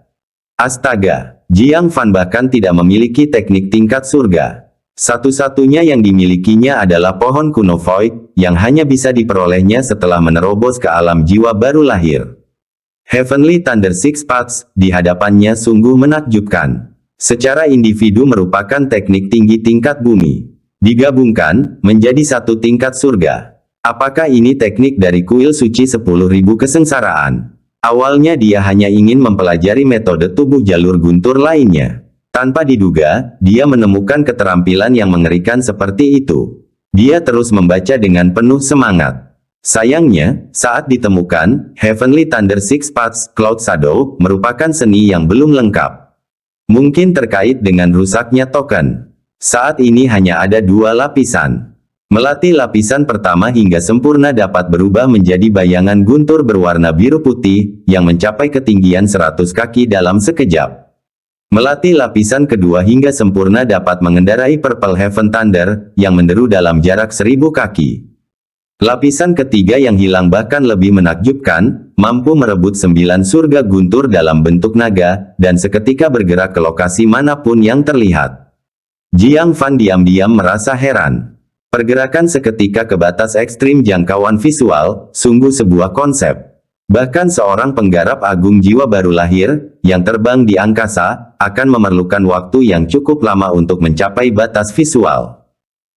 Astaga, Jiang Fan bahkan tidak memiliki teknik tingkat surga. Satu-satunya yang dimilikinya adalah pohon kuno Void, yang hanya bisa diperolehnya setelah menerobos ke alam jiwa baru lahir. Heavenly Thunder Six Paths, di hadapannya sungguh menakjubkan. Secara individu merupakan teknik tinggi tingkat bumi. Digabungkan, menjadi satu tingkat surga. Apakah ini teknik dari kuil suci 10.000 kesengsaraan? Awalnya dia hanya ingin mempelajari metode tubuh jalur guntur lainnya. Tanpa diduga, dia menemukan keterampilan yang mengerikan seperti itu. Dia terus membaca dengan penuh semangat. Sayangnya, saat ditemukan, Heavenly Thunder Six Paths Cloud Shadow merupakan seni yang belum lengkap. Mungkin terkait dengan rusaknya token. Saat ini hanya ada 2 lapisan. Melatih lapisan pertama hingga sempurna dapat berubah menjadi bayangan guntur berwarna biru putih, yang mencapai ketinggian 100 kaki dalam sekejap. Melatih lapisan kedua hingga sempurna dapat mengendarai Purple Heaven Thunder, yang menderu dalam jarak 1000 kaki. Lapisan ketiga yang hilang bahkan lebih menakjubkan, mampu merebut 9 surga guntur dalam bentuk naga, dan seketika bergerak ke lokasi manapun yang terlihat. Jiang Fan diam-diam merasa heran. Pergerakan seketika ke batas ekstrim jangkauan visual, sungguh sebuah konsep. Bahkan seorang penggarap agung jiwa baru lahir, yang terbang di angkasa, akan memerlukan waktu yang cukup lama untuk mencapai batas visual.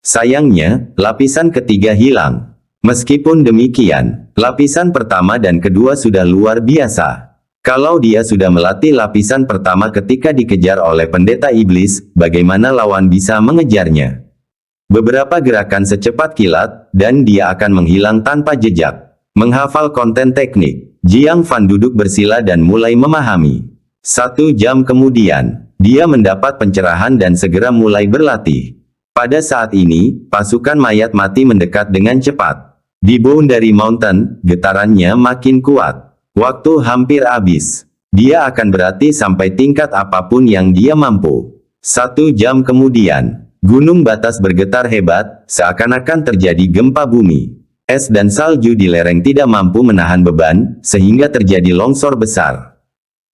Sayangnya, lapisan ketiga hilang. Meskipun demikian, lapisan pertama dan kedua sudah luar biasa. Kalau dia sudah melatih lapisan pertama ketika dikejar oleh pendeta iblis, bagaimana lawan bisa mengejarnya? Beberapa gerakan secepat kilat, dan dia akan menghilang tanpa jejak. Menghafal konten teknik, Jiang Fan duduk bersila dan mulai memahami. 1 jam kemudian, dia mendapat pencerahan dan segera mulai berlatih. Pada saat ini, pasukan mayat mati mendekat dengan cepat. Di Boundary Mountain, getarannya makin kuat. Waktu hampir habis. Dia akan berlatih sampai tingkat apapun yang dia mampu. 1 jam kemudian, gunung batas bergetar hebat, seakan-akan terjadi gempa bumi. Es dan salju di lereng tidak mampu menahan beban, sehingga terjadi longsor besar.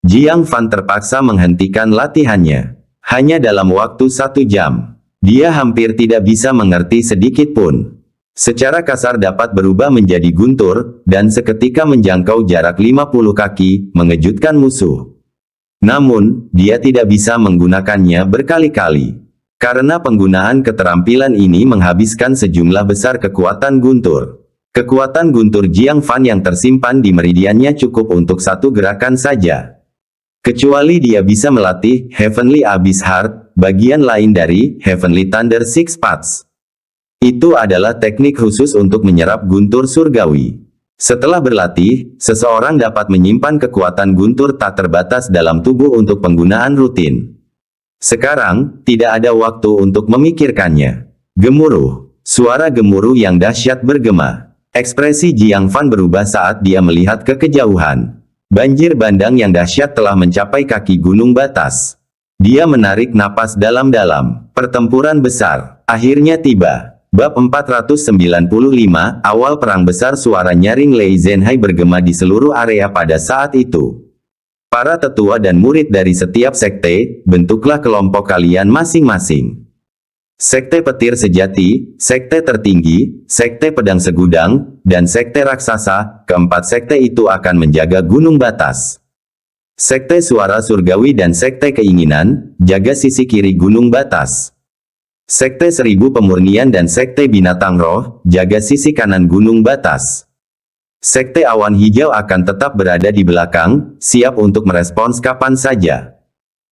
Jiang Fan terpaksa menghentikan latihannya. Hanya dalam waktu 1 jam, dia hampir tidak bisa mengerti sedikit pun. Secara kasar dapat berubah menjadi guntur, dan seketika menjangkau jarak 50 kaki, mengejutkan musuh. Namun, dia tidak bisa menggunakannya berkali-kali. Karena penggunaan keterampilan ini menghabiskan sejumlah besar kekuatan guntur. Kekuatan guntur Jiang Fan yang tersimpan di meridiannya cukup untuk 1 gerakan saja. Kecuali dia bisa melatih Heavenly Abyss Heart, bagian lain dari Heavenly Thunder Six Paths. Itu adalah teknik khusus untuk menyerap guntur surgawi. Setelah berlatih, seseorang dapat menyimpan kekuatan guntur tak terbatas dalam tubuh untuk penggunaan rutin. Sekarang, tidak ada waktu untuk memikirkannya. Gemuruh. Suara gemuruh yang dahsyat bergema. Ekspresi Jiang Fan berubah saat dia melihat ke kejauhan. Banjir bandang yang dahsyat telah mencapai kaki gunung batas. Dia menarik napas dalam-dalam. Pertempuran besar akhirnya tiba. Bab 495, awal perang besar. Suara nyaring Lei Zhenhai bergema di seluruh area pada saat itu. Para tetua dan murid dari setiap sekte, bentuklah kelompok kalian masing-masing. Sekte petir sejati, sekte tertinggi, sekte pedang segudang, dan sekte raksasa. Keempat sekte itu akan menjaga gunung batas. Sekte suara surgawi dan sekte keinginan, jaga sisi kiri gunung batas. Sekte seribu pemurnian dan sekte binatang roh, jaga sisi kanan gunung batas. Sekte awan hijau akan tetap berada di belakang, siap untuk merespons kapan saja.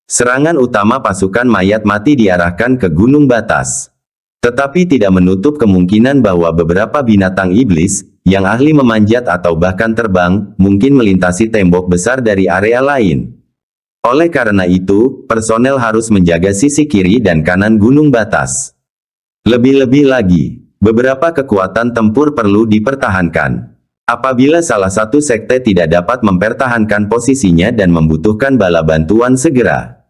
Serangan utama pasukan mayat mati diarahkan ke gunung batas. Tetapi tidak menutup kemungkinan bahwa beberapa binatang iblis, yang ahli memanjat atau bahkan terbang, mungkin melintasi tembok besar dari area lain. Oleh karena itu, personel harus menjaga sisi kiri dan kanan gunung batas. Lebih-lebih lagi, beberapa kekuatan tempur perlu dipertahankan. Apabila salah satu sekte tidak dapat mempertahankan posisinya dan membutuhkan bala bantuan segera.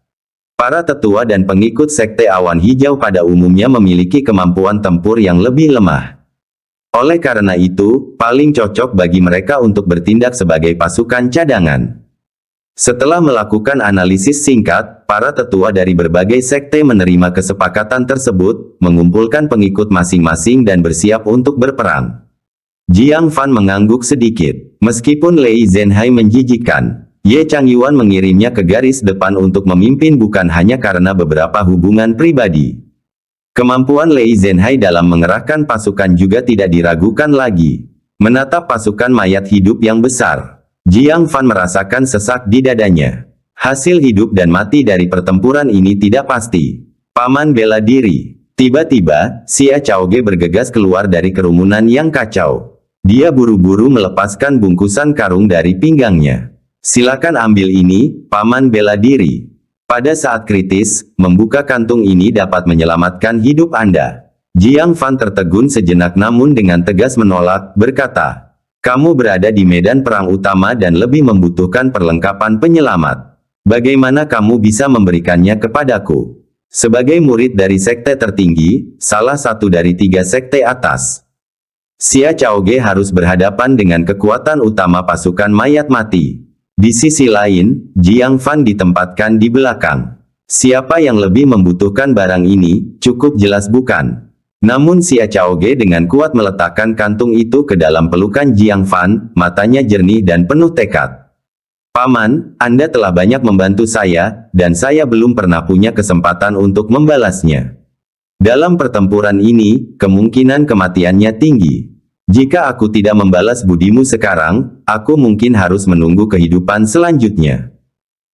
Para tetua dan pengikut sekte awan hijau pada umumnya memiliki kemampuan tempur yang lebih lemah. Oleh karena itu, paling cocok bagi mereka untuk bertindak sebagai pasukan cadangan. Setelah melakukan analisis singkat, para tetua dari berbagai sekte menerima kesepakatan tersebut, mengumpulkan pengikut masing-masing dan bersiap untuk berperang. Jiang Fan mengangguk sedikit. Meskipun Lei Zhenhai menjijikkan, Ye Changyuan mengirimnya ke garis depan untuk memimpin bukan hanya karena beberapa hubungan pribadi. Kemampuan Lei Zhenhai dalam mengerahkan pasukan juga tidak diragukan lagi. Menatap pasukan mayat hidup yang besar, Jiang Fan merasakan sesak di dadanya. Hasil hidup dan mati dari pertempuran ini tidak pasti. Paman bela diri. Tiba-tiba, Xia Chaoge bergegas keluar dari kerumunan yang kacau. Dia buru-buru melepaskan bungkusan karung dari pinggangnya. Silakan ambil ini, Paman bela diri. Pada saat kritis, membuka kantung ini dapat menyelamatkan hidup Anda. Jiang Fan tertegun sejenak namun dengan tegas menolak, berkata, kamu berada di medan perang utama dan lebih membutuhkan perlengkapan penyelamat. Bagaimana kamu bisa memberikannya kepadaku? Sebagai murid dari sekte tertinggi, salah satu dari 3 sekte atas, Xia Chaoge harus berhadapan dengan kekuatan utama pasukan mayat mati. Di sisi lain, Jiang Fan ditempatkan di belakang. Siapa yang lebih membutuhkan barang ini, cukup jelas bukan. Namun Xia Chaoge dengan kuat meletakkan kantung itu ke dalam pelukan Jiang Fan, matanya jernih dan penuh tekad. Paman, Anda telah banyak membantu saya, dan saya belum pernah punya kesempatan untuk membalasnya. Dalam pertempuran ini, kemungkinan kematiannya tinggi. Jika aku tidak membalas budimu sekarang, aku mungkin harus menunggu kehidupan selanjutnya.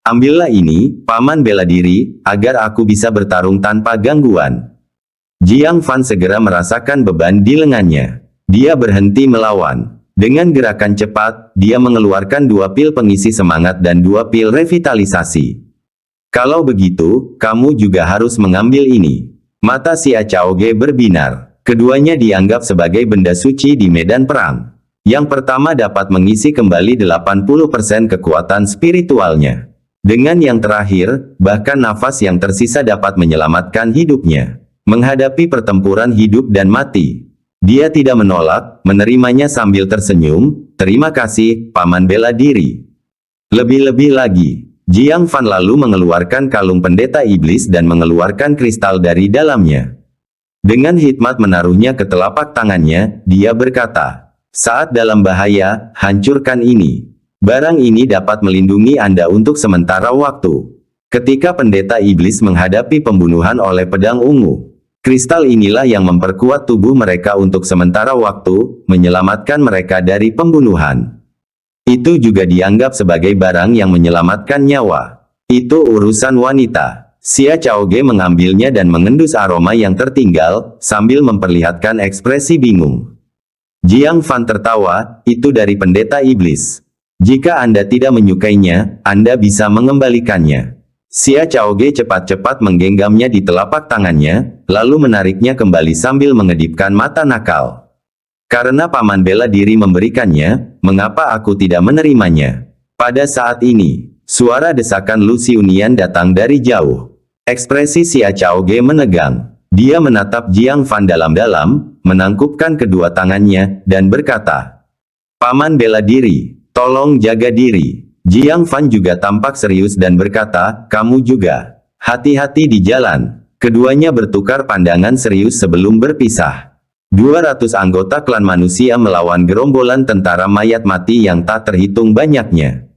Ambillah ini, Paman bela diri, agar aku bisa bertarung tanpa gangguan. Jiang Fan segera merasakan beban di lengannya. Dia berhenti melawan. Dengan gerakan cepat, dia mengeluarkan 2 pil pengisi semangat dan 2 pil revitalisasi. Kalau begitu, kamu juga harus mengambil ini. Mata Xia Chaoge berbinar. Keduanya dianggap sebagai benda suci di medan perang. Yang pertama dapat mengisi kembali 80% kekuatan spiritualnya. Dengan yang terakhir, bahkan nafas yang tersisa dapat menyelamatkan hidupnya. Menghadapi pertempuran hidup dan mati. Dia tidak menolak, menerimanya sambil tersenyum, terima kasih, Paman bela diri. Lebih-lebih lagi, Jiang Fan lalu mengeluarkan kalung pendeta iblis dan mengeluarkan kristal dari dalamnya. Dengan hikmat menaruhnya ke telapak tangannya, dia berkata, saat dalam bahaya, hancurkan ini. Barang ini dapat melindungi Anda untuk sementara waktu. Ketika pendeta iblis menghadapi pembunuhan oleh pedang ungu, kristal inilah yang memperkuat tubuh mereka untuk sementara waktu, menyelamatkan mereka dari pembunuhan. Itu juga dianggap sebagai barang yang menyelamatkan nyawa. Itu urusan wanita. Xia Chaoge mengambilnya dan mengendus aroma yang tertinggal, sambil memperlihatkan ekspresi bingung. Jiang Fan tertawa, itu dari pendeta iblis. Jika Anda tidak menyukainya, Anda bisa mengembalikannya. Xia Chaoge cepat-cepat menggenggamnya di telapak tangannya, lalu menariknya kembali sambil mengedipkan mata nakal. Karena Paman bela diri memberikannya, mengapa aku tidak menerimanya? Pada saat ini, suara desakan Lu Xiunian datang dari jauh. Ekspresi Xia Chaoge menegang. Dia menatap Jiang Fan dalam-dalam, menangkupkan kedua tangannya, dan berkata, "Paman bela diri, tolong jaga diri." Jiang Fan juga tampak serius dan berkata, "Kamu juga. Hati-hati di jalan." Keduanya bertukar pandangan serius sebelum berpisah. 200 anggota klan manusia melawan gerombolan tentara mayat mati yang tak terhitung banyaknya.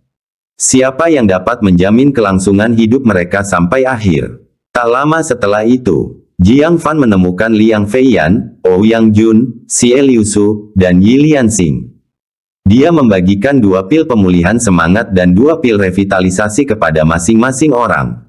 Siapa yang dapat menjamin kelangsungan hidup mereka sampai akhir? Tak lama setelah itu, Jiang Fan menemukan Liang Feiyan, Ouyang Jun, Xie Liusu, dan Yi Lianxing. Dia membagikan 2 pil pemulihan semangat dan 2 pil revitalisasi kepada masing-masing orang.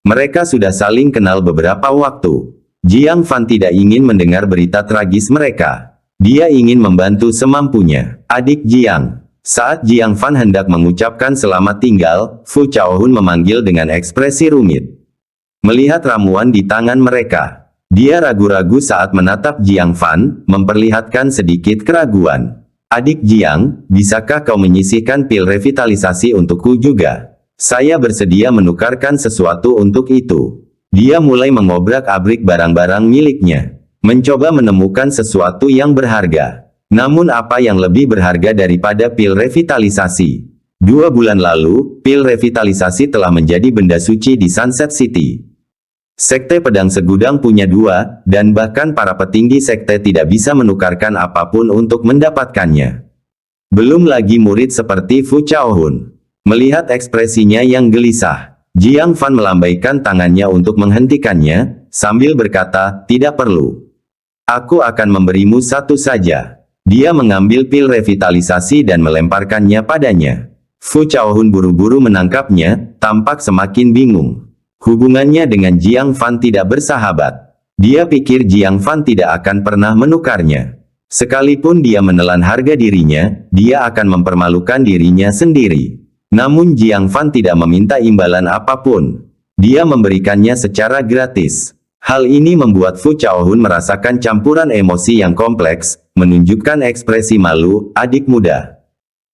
Mereka sudah saling kenal beberapa waktu. Jiang Fan tidak ingin mendengar berita tragis mereka. Dia ingin membantu semampunya. "Adik Jiang." Saat Jiang Fan hendak mengucapkan selamat tinggal, Fu Chaohun memanggil dengan ekspresi rumit. Melihat ramuan di tangan mereka, dia ragu-ragu saat menatap Jiang Fan, memperlihatkan sedikit keraguan. "Adik Jiang, bisakah kau menyisihkan pil revitalisasi untukku juga? Saya bersedia menukarkan sesuatu untuk itu." Dia mulai mengobrak-abrik barang-barang miliknya, mencoba menemukan sesuatu yang berharga. Namun apa yang lebih berharga daripada pil revitalisasi? 2 bulan lalu, pil revitalisasi telah menjadi benda suci di Sunset City. Sekte Pedang Segudang punya 2, dan bahkan para petinggi sekte tidak bisa menukarkan apapun untuk mendapatkannya. Belum lagi murid seperti Fu Chaohun. Melihat ekspresinya yang gelisah, Jiang Fan melambaikan tangannya untuk menghentikannya, sambil berkata, "Tidak perlu. Aku akan memberimu satu saja." Dia mengambil pil revitalisasi dan melemparkannya padanya. Fu Chaohun buru-buru menangkapnya, tampak semakin bingung. Hubungannya dengan Jiang Fan tidak bersahabat. Dia pikir Jiang Fan tidak akan pernah menukarnya. Sekalipun dia menelan harga dirinya, dia akan mempermalukan dirinya sendiri. Namun Jiang Fan tidak meminta imbalan apapun. Dia memberikannya secara gratis. Hal ini membuat Fu Chaohun merasakan campuran emosi yang kompleks, menunjukkan ekspresi malu, "Adik muda.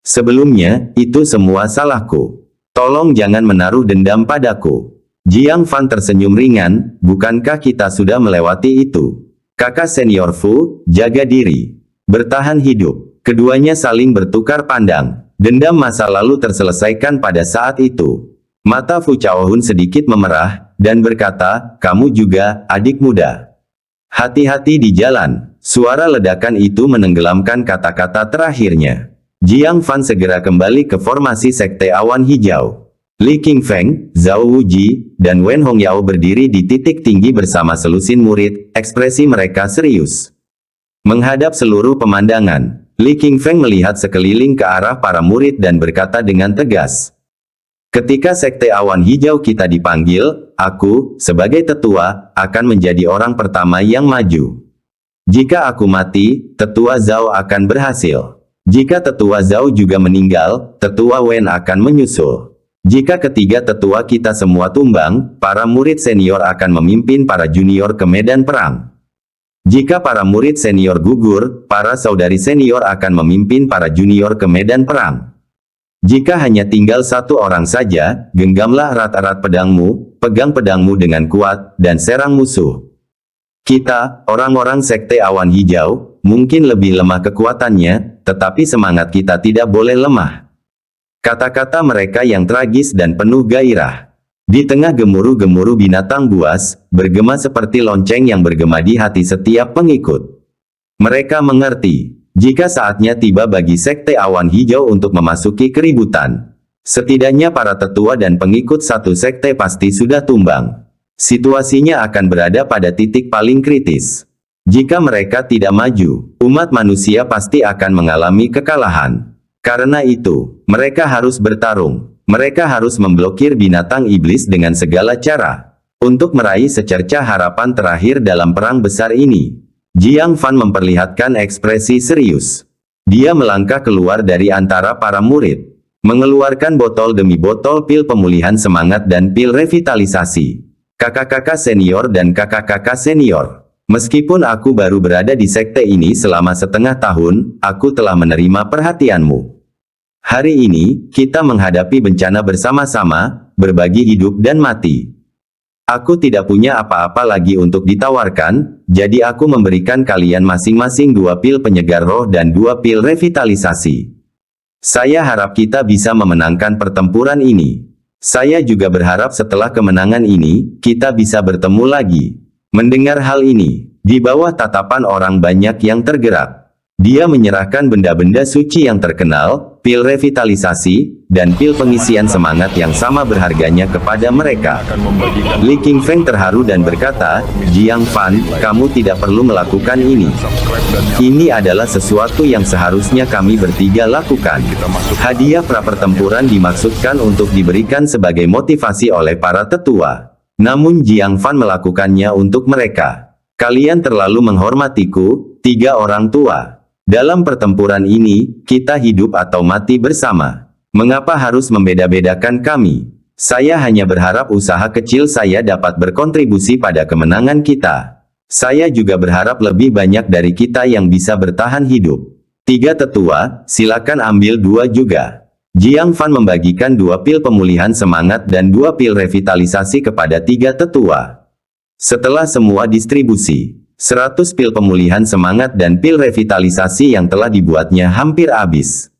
Sebelumnya, itu semua salahku. Tolong jangan menaruh dendam padaku." Jiang Fan tersenyum ringan, "Bukankah kita sudah melewati itu? Kakak senior Fu, jaga diri. Bertahan hidup." Keduanya saling bertukar pandang. Dendam masa lalu terselesaikan pada saat itu. Mata Fu Chaohun sedikit memerah, dan berkata, "Kamu juga, adik muda. Hati-hati di jalan." Suara ledakan itu menenggelamkan kata-kata terakhirnya. Jiang Fan segera kembali ke formasi Sekte Awan Hijau. Li Qingfeng, Zhao Wuji, dan Wen Hongyao berdiri di titik tinggi bersama selusin murid, ekspresi mereka serius. Menghadap seluruh pemandangan, Li Qingfeng melihat sekeliling ke arah para murid dan berkata dengan tegas, "Ketika Sekte Awan Hijau kita dipanggil, aku, sebagai tetua, akan menjadi orang pertama yang maju. Jika aku mati, tetua Zhao akan berhasil. Jika tetua Zhao juga meninggal, tetua Wen akan menyusul. Jika ketiga tetua kita semua tumbang, para murid senior akan memimpin para junior ke medan perang. Jika para murid senior gugur, para saudari senior akan memimpin para junior ke medan perang. Jika hanya tinggal satu orang saja, genggamlah erat-erat pedangmu, pegang pedangmu dengan kuat, dan serang musuh." Kita, orang-orang Sekte Awan Hijau, mungkin lebih lemah kekuatannya, tetapi semangat kita tidak boleh lemah. Kata-kata mereka yang tragis dan penuh gairah. Di tengah gemuruh-gemuruh binatang buas, bergema seperti lonceng yang bergema di hati setiap pengikut. Mereka mengerti, jika saatnya tiba bagi Sekte Awan Hijau untuk memasuki keributan. Setidaknya para tetua dan pengikut satu sekte pasti sudah tumbang. Situasinya akan berada pada titik paling kritis. Jika mereka tidak maju, umat manusia pasti akan mengalami kekalahan. Karena itu, mereka harus bertarung. Mereka harus memblokir binatang iblis dengan segala cara. Untuk meraih secercah harapan terakhir dalam perang besar ini. Jiang Fan memperlihatkan ekspresi serius. Dia melangkah keluar dari antara para murid. Mengeluarkan botol demi botol pil pemulihan semangat dan pil revitalisasi. Kakak-kakak senior dan kakak-kakak senior. Meskipun aku baru berada di sekte ini selama setengah tahun, aku telah menerima perhatianmu. Hari ini, kita menghadapi bencana bersama-sama, berbagi hidup dan mati. Aku tidak punya apa-apa lagi untuk ditawarkan, jadi aku memberikan kalian masing-masing 2 pil penyegar roh dan 2 pil revitalisasi. Saya harap kita bisa memenangkan pertempuran ini. Saya juga berharap setelah kemenangan ini, kita bisa bertemu lagi. Mendengar hal ini, di bawah tatapan orang banyak yang tergerak, dia menyerahkan benda-benda suci yang terkenal, pil revitalisasi, dan pil pengisian semangat yang sama berharganya kepada mereka. Li Qingfeng terharu dan berkata, Jiang Fan, kamu tidak perlu melakukan ini. Ini adalah sesuatu yang seharusnya kami bertiga lakukan. Hadiah prapertempuran dimaksudkan untuk diberikan sebagai motivasi oleh para tetua. Namun Jiang Fan melakukannya untuk mereka. Kalian terlalu menghormatiku, 3 orang tua. Dalam pertempuran ini, kita hidup atau mati bersama. Mengapa harus membeda-bedakan kami? Saya hanya berharap usaha kecil saya dapat berkontribusi pada kemenangan kita. Saya juga berharap lebih banyak dari kita yang bisa bertahan hidup. 3 tetua, silakan ambil 2 juga. Jiang Fan membagikan 2 pil pemulihan semangat dan 2 pil revitalisasi kepada 3 tetua. Setelah semua distribusi, 100 pil pemulihan semangat dan pil revitalisasi yang telah dibuatnya hampir habis.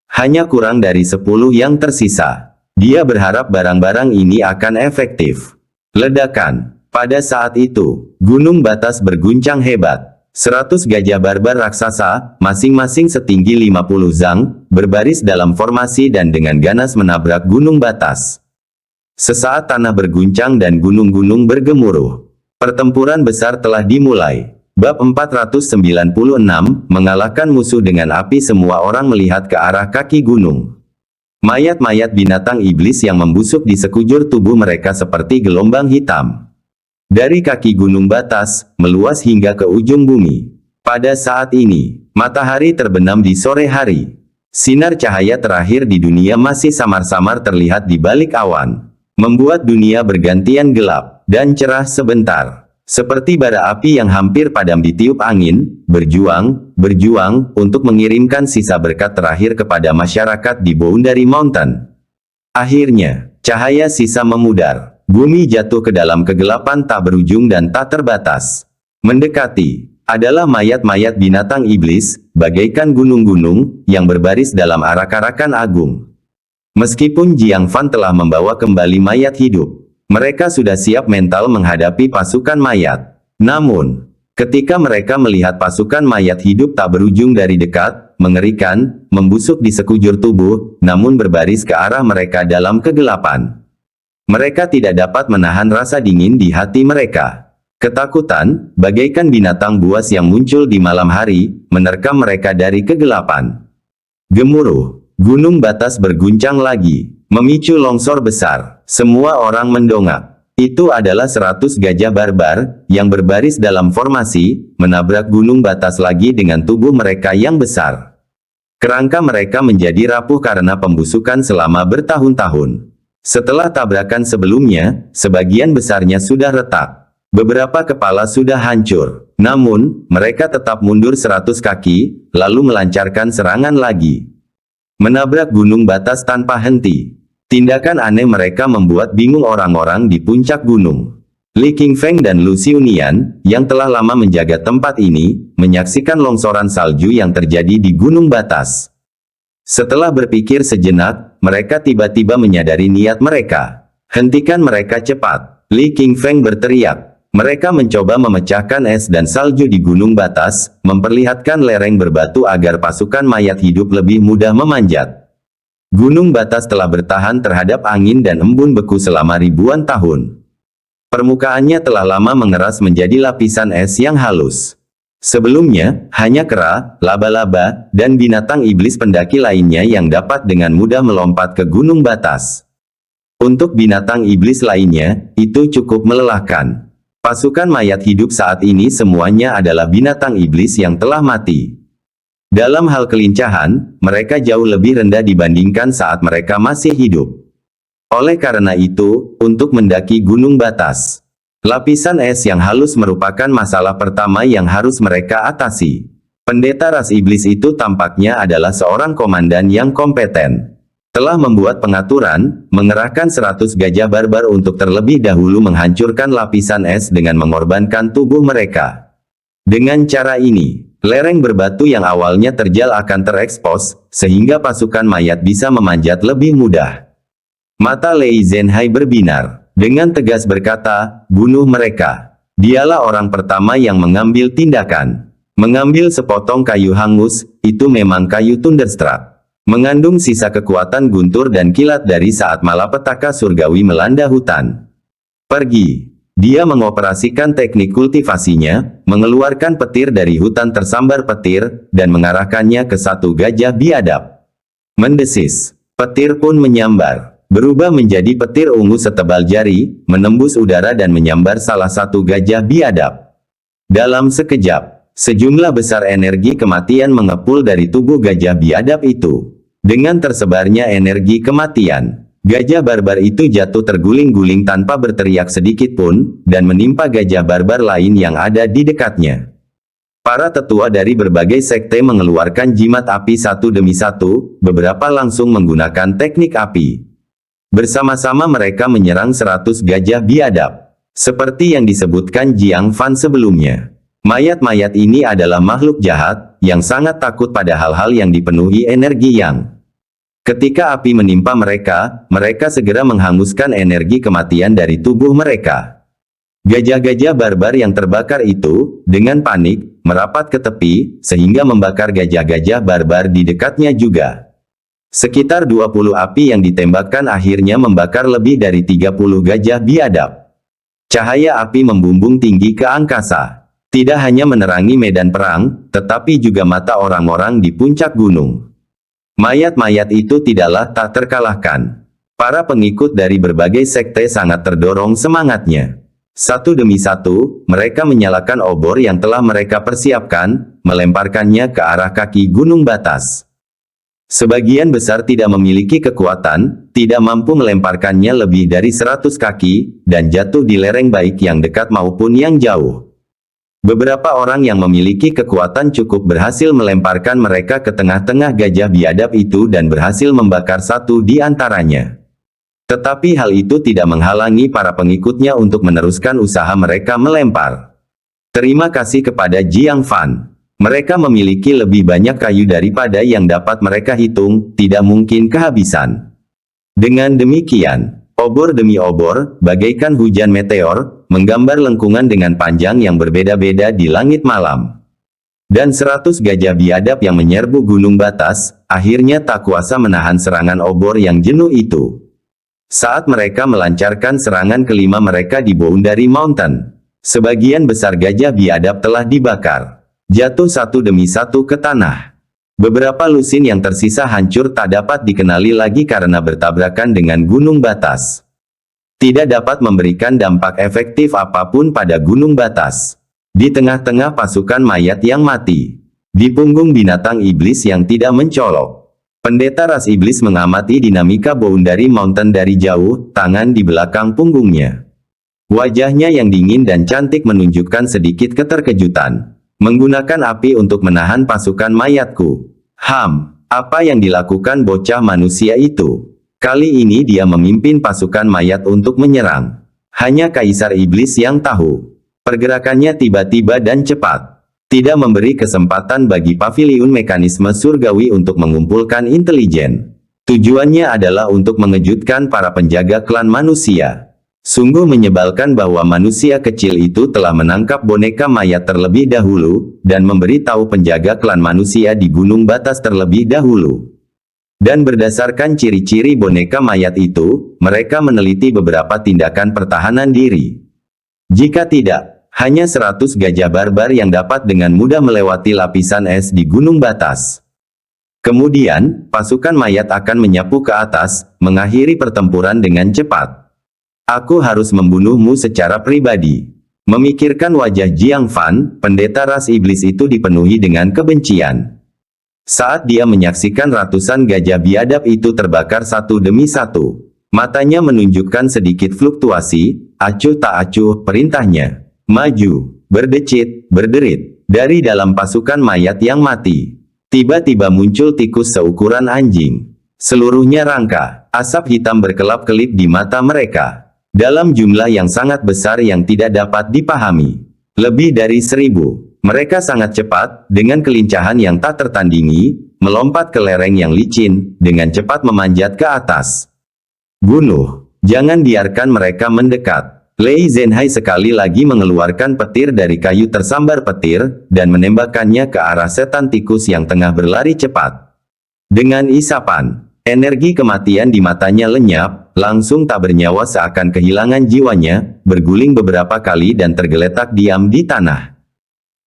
Hanya kurang dari 10 yang tersisa. Dia berharap barang-barang ini akan efektif. Ledakan. Pada saat itu, gunung batas berguncang hebat. 100 gajah barbar raksasa, masing-masing setinggi 50 zang, berbaris dalam formasi dan dengan ganas menabrak gunung batas. Sesaat tanah berguncang dan gunung-gunung bergemuruh. Pertempuran besar telah dimulai. Bab 496, mengalahkan musuh dengan api. Semua orang melihat ke arah kaki gunung. Mayat-mayat binatang iblis yang membusuk di sekujur tubuh mereka seperti gelombang hitam. Dari kaki gunung batas, meluas hingga ke ujung bumi. Pada saat ini, matahari terbenam di sore hari. Sinar cahaya terakhir di dunia masih samar-samar terlihat di balik awan, membuat dunia bergantian gelap dan cerah sebentar. Seperti bara api yang hampir padam ditiup angin, berjuang untuk mengirimkan sisa berkat terakhir kepada masyarakat di Boundary Mountain. Akhirnya, cahaya sisa memudar. Bumi jatuh ke dalam kegelapan tak berujung dan tak terbatas. Mendekati, adalah mayat-mayat binatang iblis, bagaikan gunung-gunung, yang berbaris dalam arak-arakan agung. Meskipun Jiang Fan telah membawa kembali mayat hidup, mereka sudah siap mental menghadapi pasukan mayat. Namun, ketika mereka melihat pasukan mayat hidup tak berujung dari dekat, mengerikan, membusuk di sekujur tubuh, namun berbaris ke arah mereka dalam kegelapan. Mereka tidak dapat menahan rasa dingin di hati mereka. Ketakutan, bagaikan binatang buas yang muncul di malam hari, menerkam mereka dari kegelapan. Gemuruh. Gunung batas berguncang lagi, memicu longsor besar. Semua orang mendongak. Itu adalah 100 gajah barbar, yang berbaris dalam formasi, menabrak gunung batas lagi dengan tubuh mereka yang besar. Kerangka mereka menjadi rapuh karena pembusukan selama bertahun-tahun. Setelah tabrakan sebelumnya, sebagian besarnya sudah retak. Beberapa kepala sudah hancur. Namun, mereka tetap mundur 100 kaki, lalu melancarkan serangan lagi. Menabrak gunung batas tanpa henti. Tindakan aneh mereka membuat bingung orang-orang di puncak gunung. Li Qingfeng dan Lu Xiunian, yang telah lama menjaga tempat ini, menyaksikan longsoran salju yang terjadi di gunung batas. Setelah berpikir sejenak, mereka tiba-tiba menyadari niat mereka. Hentikan mereka cepat. Li Qingfeng berteriak. Mereka mencoba memecahkan es dan salju di gunung batas, memperlihatkan lereng berbatu agar pasukan mayat hidup lebih mudah memanjat. Gunung batas telah bertahan terhadap angin dan embun beku selama ribuan tahun. Permukaannya telah lama mengeras menjadi lapisan es yang halus. Sebelumnya, hanya kera, laba-laba, dan binatang iblis pendaki lainnya yang dapat dengan mudah melompat ke gunung batas. Untuk binatang iblis lainnya, itu cukup melelahkan. Pasukan mayat hidup saat ini semuanya adalah binatang iblis yang telah mati. Dalam hal kelincahan, mereka jauh lebih rendah dibandingkan saat mereka masih hidup. Oleh karena itu, untuk mendaki gunung batas, lapisan es yang halus merupakan masalah pertama yang harus mereka atasi. Pendeta ras iblis itu tampaknya adalah seorang komandan yang kompeten. telah membuat pengaturan, mengerahkan 100 gajah barbar untuk terlebih dahulu menghancurkan lapisan es dengan mengorbankan tubuh mereka. Dengan cara ini, lereng berbatu yang awalnya terjal akan terekspos, sehingga pasukan mayat bisa memanjat lebih mudah. Mata Lei Zhenhai berbinar, dengan tegas berkata, bunuh mereka. Dialah orang pertama yang mengambil tindakan. Mengambil sepotong kayu hangus, itu memang kayu Thunderstruck. Mengandung sisa kekuatan guntur dan kilat dari saat malapetaka surgawi melanda hutan. Pergi. Dia mengoperasikan teknik kultivasinya, mengeluarkan petir dari hutan tersambar petir, dan mengarahkannya ke satu gajah biadab. Mendesis. Petir pun menyambar. Berubah menjadi petir ungu setebal jari, menembus udara dan menyambar salah satu gajah biadab. Dalam sekejap, sejumlah besar energi kematian mengepul dari tubuh gajah biadab itu. Dengan tersebarnya energi kematian, gajah barbar itu jatuh terguling-guling tanpa berteriak sedikit pun, dan menimpa gajah barbar lain yang ada di dekatnya. Para tetua dari berbagai sekte mengeluarkan jimat api satu demi satu, beberapa langsung menggunakan teknik api. Bersama-sama mereka menyerang 100 gajah biadab. Seperti yang disebutkan Jiang Fan sebelumnya. Mayat-mayat ini adalah makhluk jahat, yang sangat takut pada hal-hal yang dipenuhi energi yang. Ketika api menimpa mereka, mereka segera menghanguskan energi kematian dari tubuh mereka. Gajah-gajah barbar yang terbakar itu, dengan panik, merapat ke tepi, sehingga membakar gajah-gajah barbar di dekatnya juga. Sekitar 20 api yang ditembakkan akhirnya membakar lebih dari 30 gajah biadab. Cahaya api membumbung tinggi ke angkasa. Tidak hanya menerangi medan perang, tetapi juga mata orang-orang di puncak gunung. Mayat-mayat itu tidaklah tak terkalahkan. Para pengikut dari berbagai sekte sangat terdorong semangatnya. Satu demi satu, mereka menyalakan obor yang telah mereka persiapkan, melemparkannya ke arah kaki gunung batas. Sebagian besar tidak memiliki kekuatan, tidak mampu melemparkannya lebih dari 100 kaki, dan jatuh di lereng baik yang dekat maupun yang jauh. Beberapa orang yang memiliki kekuatan cukup berhasil melemparkan mereka ke tengah-tengah gajah biadab itu dan berhasil membakar satu di antaranya. Tetapi hal itu tidak menghalangi para pengikutnya untuk meneruskan usaha mereka melempar. Terima kasih kepada Jiang Fan. Mereka memiliki lebih banyak kayu daripada yang dapat mereka hitung, tidak mungkin kehabisan. Dengan demikian, obor demi obor, bagaikan hujan meteor, menggambar lengkungan dengan panjang yang berbeda-beda di langit malam. Dan 100 gajah biadab yang menyerbu gunung batas, akhirnya tak kuasa menahan serangan obor yang jenuh itu. Saat mereka melancarkan serangan kelima mereka di Boundary Mountain, sebagian besar gajah biadab telah dibakar. Jatuh satu demi satu ke tanah. Beberapa lusin yang tersisa hancur tak dapat dikenali lagi karena bertabrakan dengan gunung batas. Tidak dapat memberikan dampak efektif apapun pada gunung batas. Di tengah-tengah pasukan mayat yang mati. Di punggung binatang iblis yang tidak mencolok. Pendeta ras iblis mengamati dinamika Boundary Mountain dari jauh, tangan di belakang punggungnya. Wajahnya yang dingin dan cantik menunjukkan sedikit keterkejutan. Menggunakan api untuk menahan pasukan mayatku. Apa yang dilakukan bocah manusia itu? Kali ini dia memimpin pasukan mayat untuk menyerang. Hanya Kaisar Iblis yang tahu. Pergerakannya tiba-tiba dan cepat. Tidak memberi kesempatan bagi paviliun mekanisme surgawi untuk mengumpulkan intelijen. Tujuannya adalah untuk mengejutkan para penjaga klan manusia. Sungguh menyebalkan bahwa manusia kecil itu telah menangkap boneka mayat terlebih dahulu, dan memberitahu penjaga klan manusia di gunung batas terlebih dahulu. Dan berdasarkan ciri-ciri boneka mayat itu, mereka meneliti beberapa tindakan pertahanan diri. Jika tidak, hanya 100 gajah barbar yang dapat dengan mudah melewati lapisan es di gunung batas. Kemudian, pasukan mayat akan menyapu ke atas, mengakhiri pertempuran dengan cepat. Aku harus membunuhmu secara pribadi. Memikirkan wajah Jiang Fan, pendeta ras iblis itu dipenuhi dengan kebencian. Saat dia menyaksikan ratusan gajah biadab itu terbakar satu demi satu, matanya menunjukkan sedikit fluktuasi, acuh tak acuh perintahnya. Maju, berdecit, berderit. Dari dalam pasukan mayat yang mati, tiba-tiba muncul tikus seukuran anjing. Seluruhnya rangka. Asap hitam berkelap-kelip di mata mereka. Dalam jumlah yang sangat besar yang tidak dapat dipahami. Lebih dari 1000. Mereka sangat cepat, dengan kelincahan yang tak tertandingi, melompat ke lereng yang licin, dengan cepat memanjat ke atas. Bunuh. Jangan biarkan mereka mendekat. Lei Zhenhai sekali lagi mengeluarkan petir dari kayu tersambar petir, dan menembakkannya ke arah setan tikus yang tengah berlari cepat. Dengan isapan, energi kematian di matanya lenyap, langsung tak bernyawa seakan kehilangan jiwanya, berguling beberapa kali dan tergeletak diam di tanah.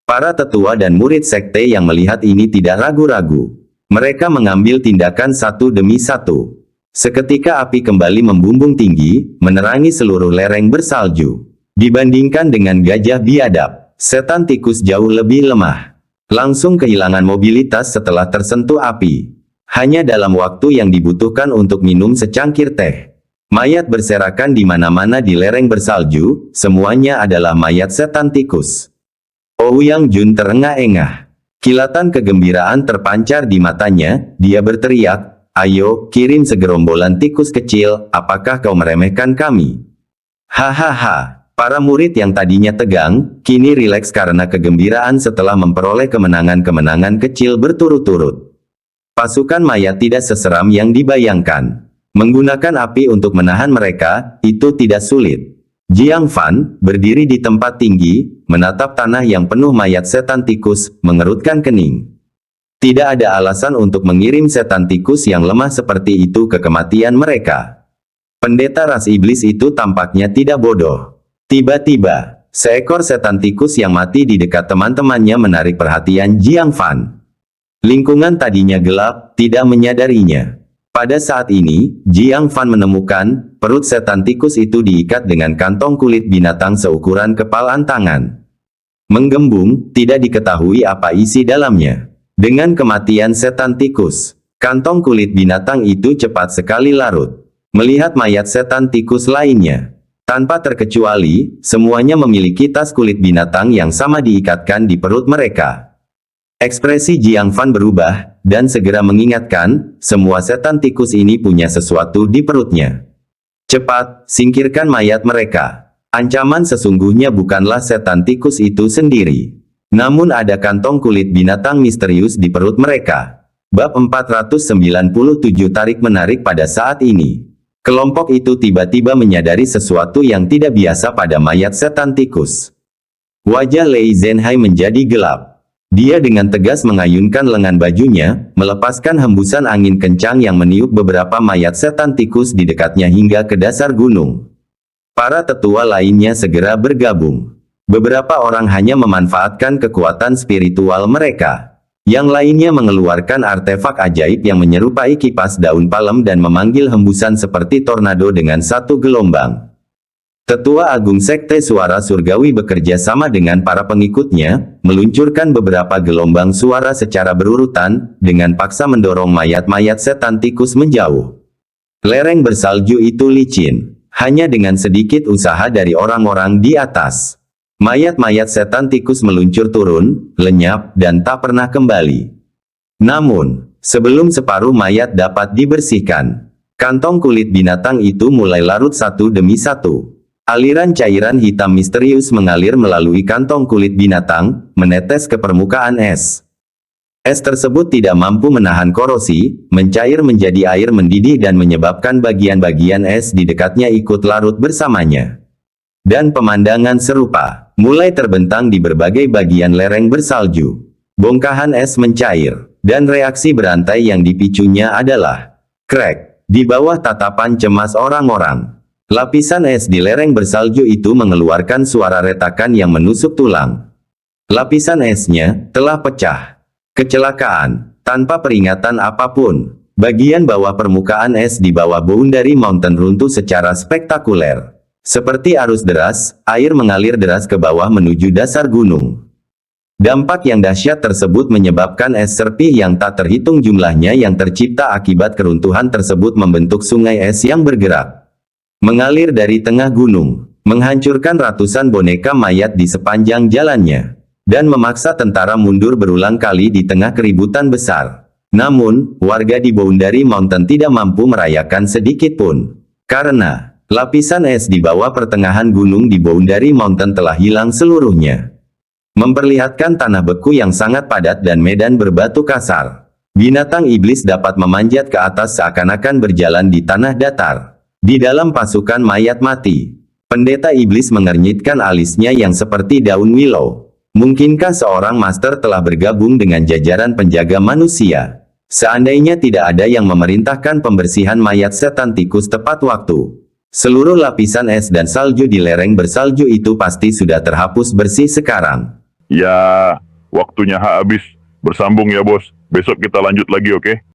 Para tetua dan murid sekte yang melihat ini tidak ragu-ragu. Mereka mengambil tindakan satu demi satu. Seketika api kembali membumbung tinggi, menerangi seluruh lereng bersalju. Dibandingkan dengan gajah biadab, setan tikus jauh lebih lemah. Langsung kehilangan mobilitas setelah tersentuh api. Hanya dalam waktu yang dibutuhkan untuk minum secangkir teh. Mayat berserakan di mana-mana di lereng bersalju, semuanya adalah mayat setan tikus. Ouyang Jun terengah-engah. Kilatan kegembiraan terpancar di matanya, dia berteriak, "Ayo, kirim segerombolan tikus kecil, apakah kau meremehkan kami?" Hahaha. Para murid yang tadinya tegang, kini rileks karena kegembiraan setelah memperoleh kemenangan-kemenangan kecil berturut-turut. Pasukan mayat tidak seseram yang dibayangkan. Menggunakan api untuk menahan mereka, itu tidak sulit. Jiang Fan, berdiri di tempat tinggi, menatap tanah yang penuh mayat setan tikus, mengerutkan kening. Tidak ada alasan untuk mengirim setan tikus yang lemah seperti itu ke kematian mereka. Pendeta ras iblis itu tampaknya tidak bodoh. Tiba-tiba, seekor setan tikus yang mati di dekat teman-temannya menarik perhatian Jiang Fan. Lingkungan tadinya gelap, tidak menyadarinya. Pada saat ini, Jiang Fan menemukan, perut setan tikus itu diikat dengan kantong kulit binatang seukuran kepalan tangan. Menggembung, tidak diketahui apa isi dalamnya. Dengan kematian setan tikus, kantong kulit binatang itu cepat sekali larut. Melihat mayat setan tikus lainnya, tanpa terkecuali, semuanya memiliki tas kulit binatang yang sama diikatkan di perut mereka. Ekspresi Jiang Fan berubah, dan segera mengingatkan, semua setan tikus ini punya sesuatu di perutnya. Cepat, singkirkan mayat mereka. Ancaman sesungguhnya bukanlah setan tikus itu sendiri. Namun ada kantong kulit binatang misterius di perut mereka. Bab 497 tarik-menarik pada saat ini. Kelompok itu tiba-tiba menyadari sesuatu yang tidak biasa pada mayat setan tikus. Wajah Lei Zhenhai menjadi gelap. Dia dengan tegas mengayunkan lengan bajunya, melepaskan hembusan angin kencang yang meniup beberapa mayat setan tikus di dekatnya hingga ke dasar gunung. Para tetua lainnya segera bergabung. Beberapa orang hanya memanfaatkan kekuatan spiritual mereka. Yang lainnya mengeluarkan artefak ajaib yang menyerupai kipas daun palem dan memanggil hembusan seperti tornado dengan satu gelombang. Tetua Agung Sekte Suara Surgawi bekerja sama dengan para pengikutnya, meluncurkan beberapa gelombang suara secara berurutan, dengan paksa mendorong mayat-mayat setan tikus menjauh. Lereng bersalju itu licin. Hanya dengan sedikit usaha dari orang-orang di atas. Mayat-mayat setan tikus meluncur turun, lenyap, dan tak pernah kembali. Namun, sebelum separuh mayat dapat dibersihkan, kantong kulit binatang itu mulai larut satu demi satu. Aliran cairan hitam misterius mengalir melalui kantong kulit binatang, menetes ke permukaan es. Es tersebut tidak mampu menahan korosi, mencair menjadi air mendidih dan menyebabkan bagian-bagian es di dekatnya ikut larut bersamanya. Dan pemandangan serupa mulai terbentang di berbagai bagian lereng bersalju. Bongkahan es mencair, dan reaksi berantai yang dipicunya adalah crack. Di bawah tatapan cemas orang-orang, lapisan es di lereng bersalju itu mengeluarkan suara retakan yang menusuk tulang. Lapisan esnya telah pecah. Kecelakaan, tanpa peringatan apapun. Bagian bawah permukaan es di bawah Boundary Mountain runtuh secara spektakuler. Seperti arus deras, air mengalir deras ke bawah menuju dasar gunung. Dampak yang dahsyat tersebut menyebabkan es serpih yang tak terhitung jumlahnya yang tercipta akibat keruntuhan tersebut membentuk sungai es yang bergerak. Mengalir dari tengah gunung, menghancurkan ratusan boneka mayat di sepanjang jalannya, dan memaksa tentara mundur berulang kali di tengah keributan besar. Namun, warga di Boundary Mountain tidak mampu merayakan sedikit pun. Karena, lapisan es di bawah pertengahan gunung di Boundary Mountain telah hilang seluruhnya. Memperlihatkan tanah beku yang sangat padat dan medan berbatu kasar. Binatang iblis dapat memanjat ke atas seakan-akan berjalan di tanah datar. Di dalam pasukan mayat mati, pendeta iblis mengernyitkan alisnya yang seperti daun willow. Mungkinkah seorang master telah bergabung dengan jajaran penjaga manusia? Seandainya tidak ada yang memerintahkan pembersihan mayat setan tikus tepat waktu, seluruh lapisan es dan salju di lereng bersalju itu pasti sudah terhapus bersih sekarang. Ya, waktunya habis. Bersambung ya bos. Besok kita lanjut lagi, oke?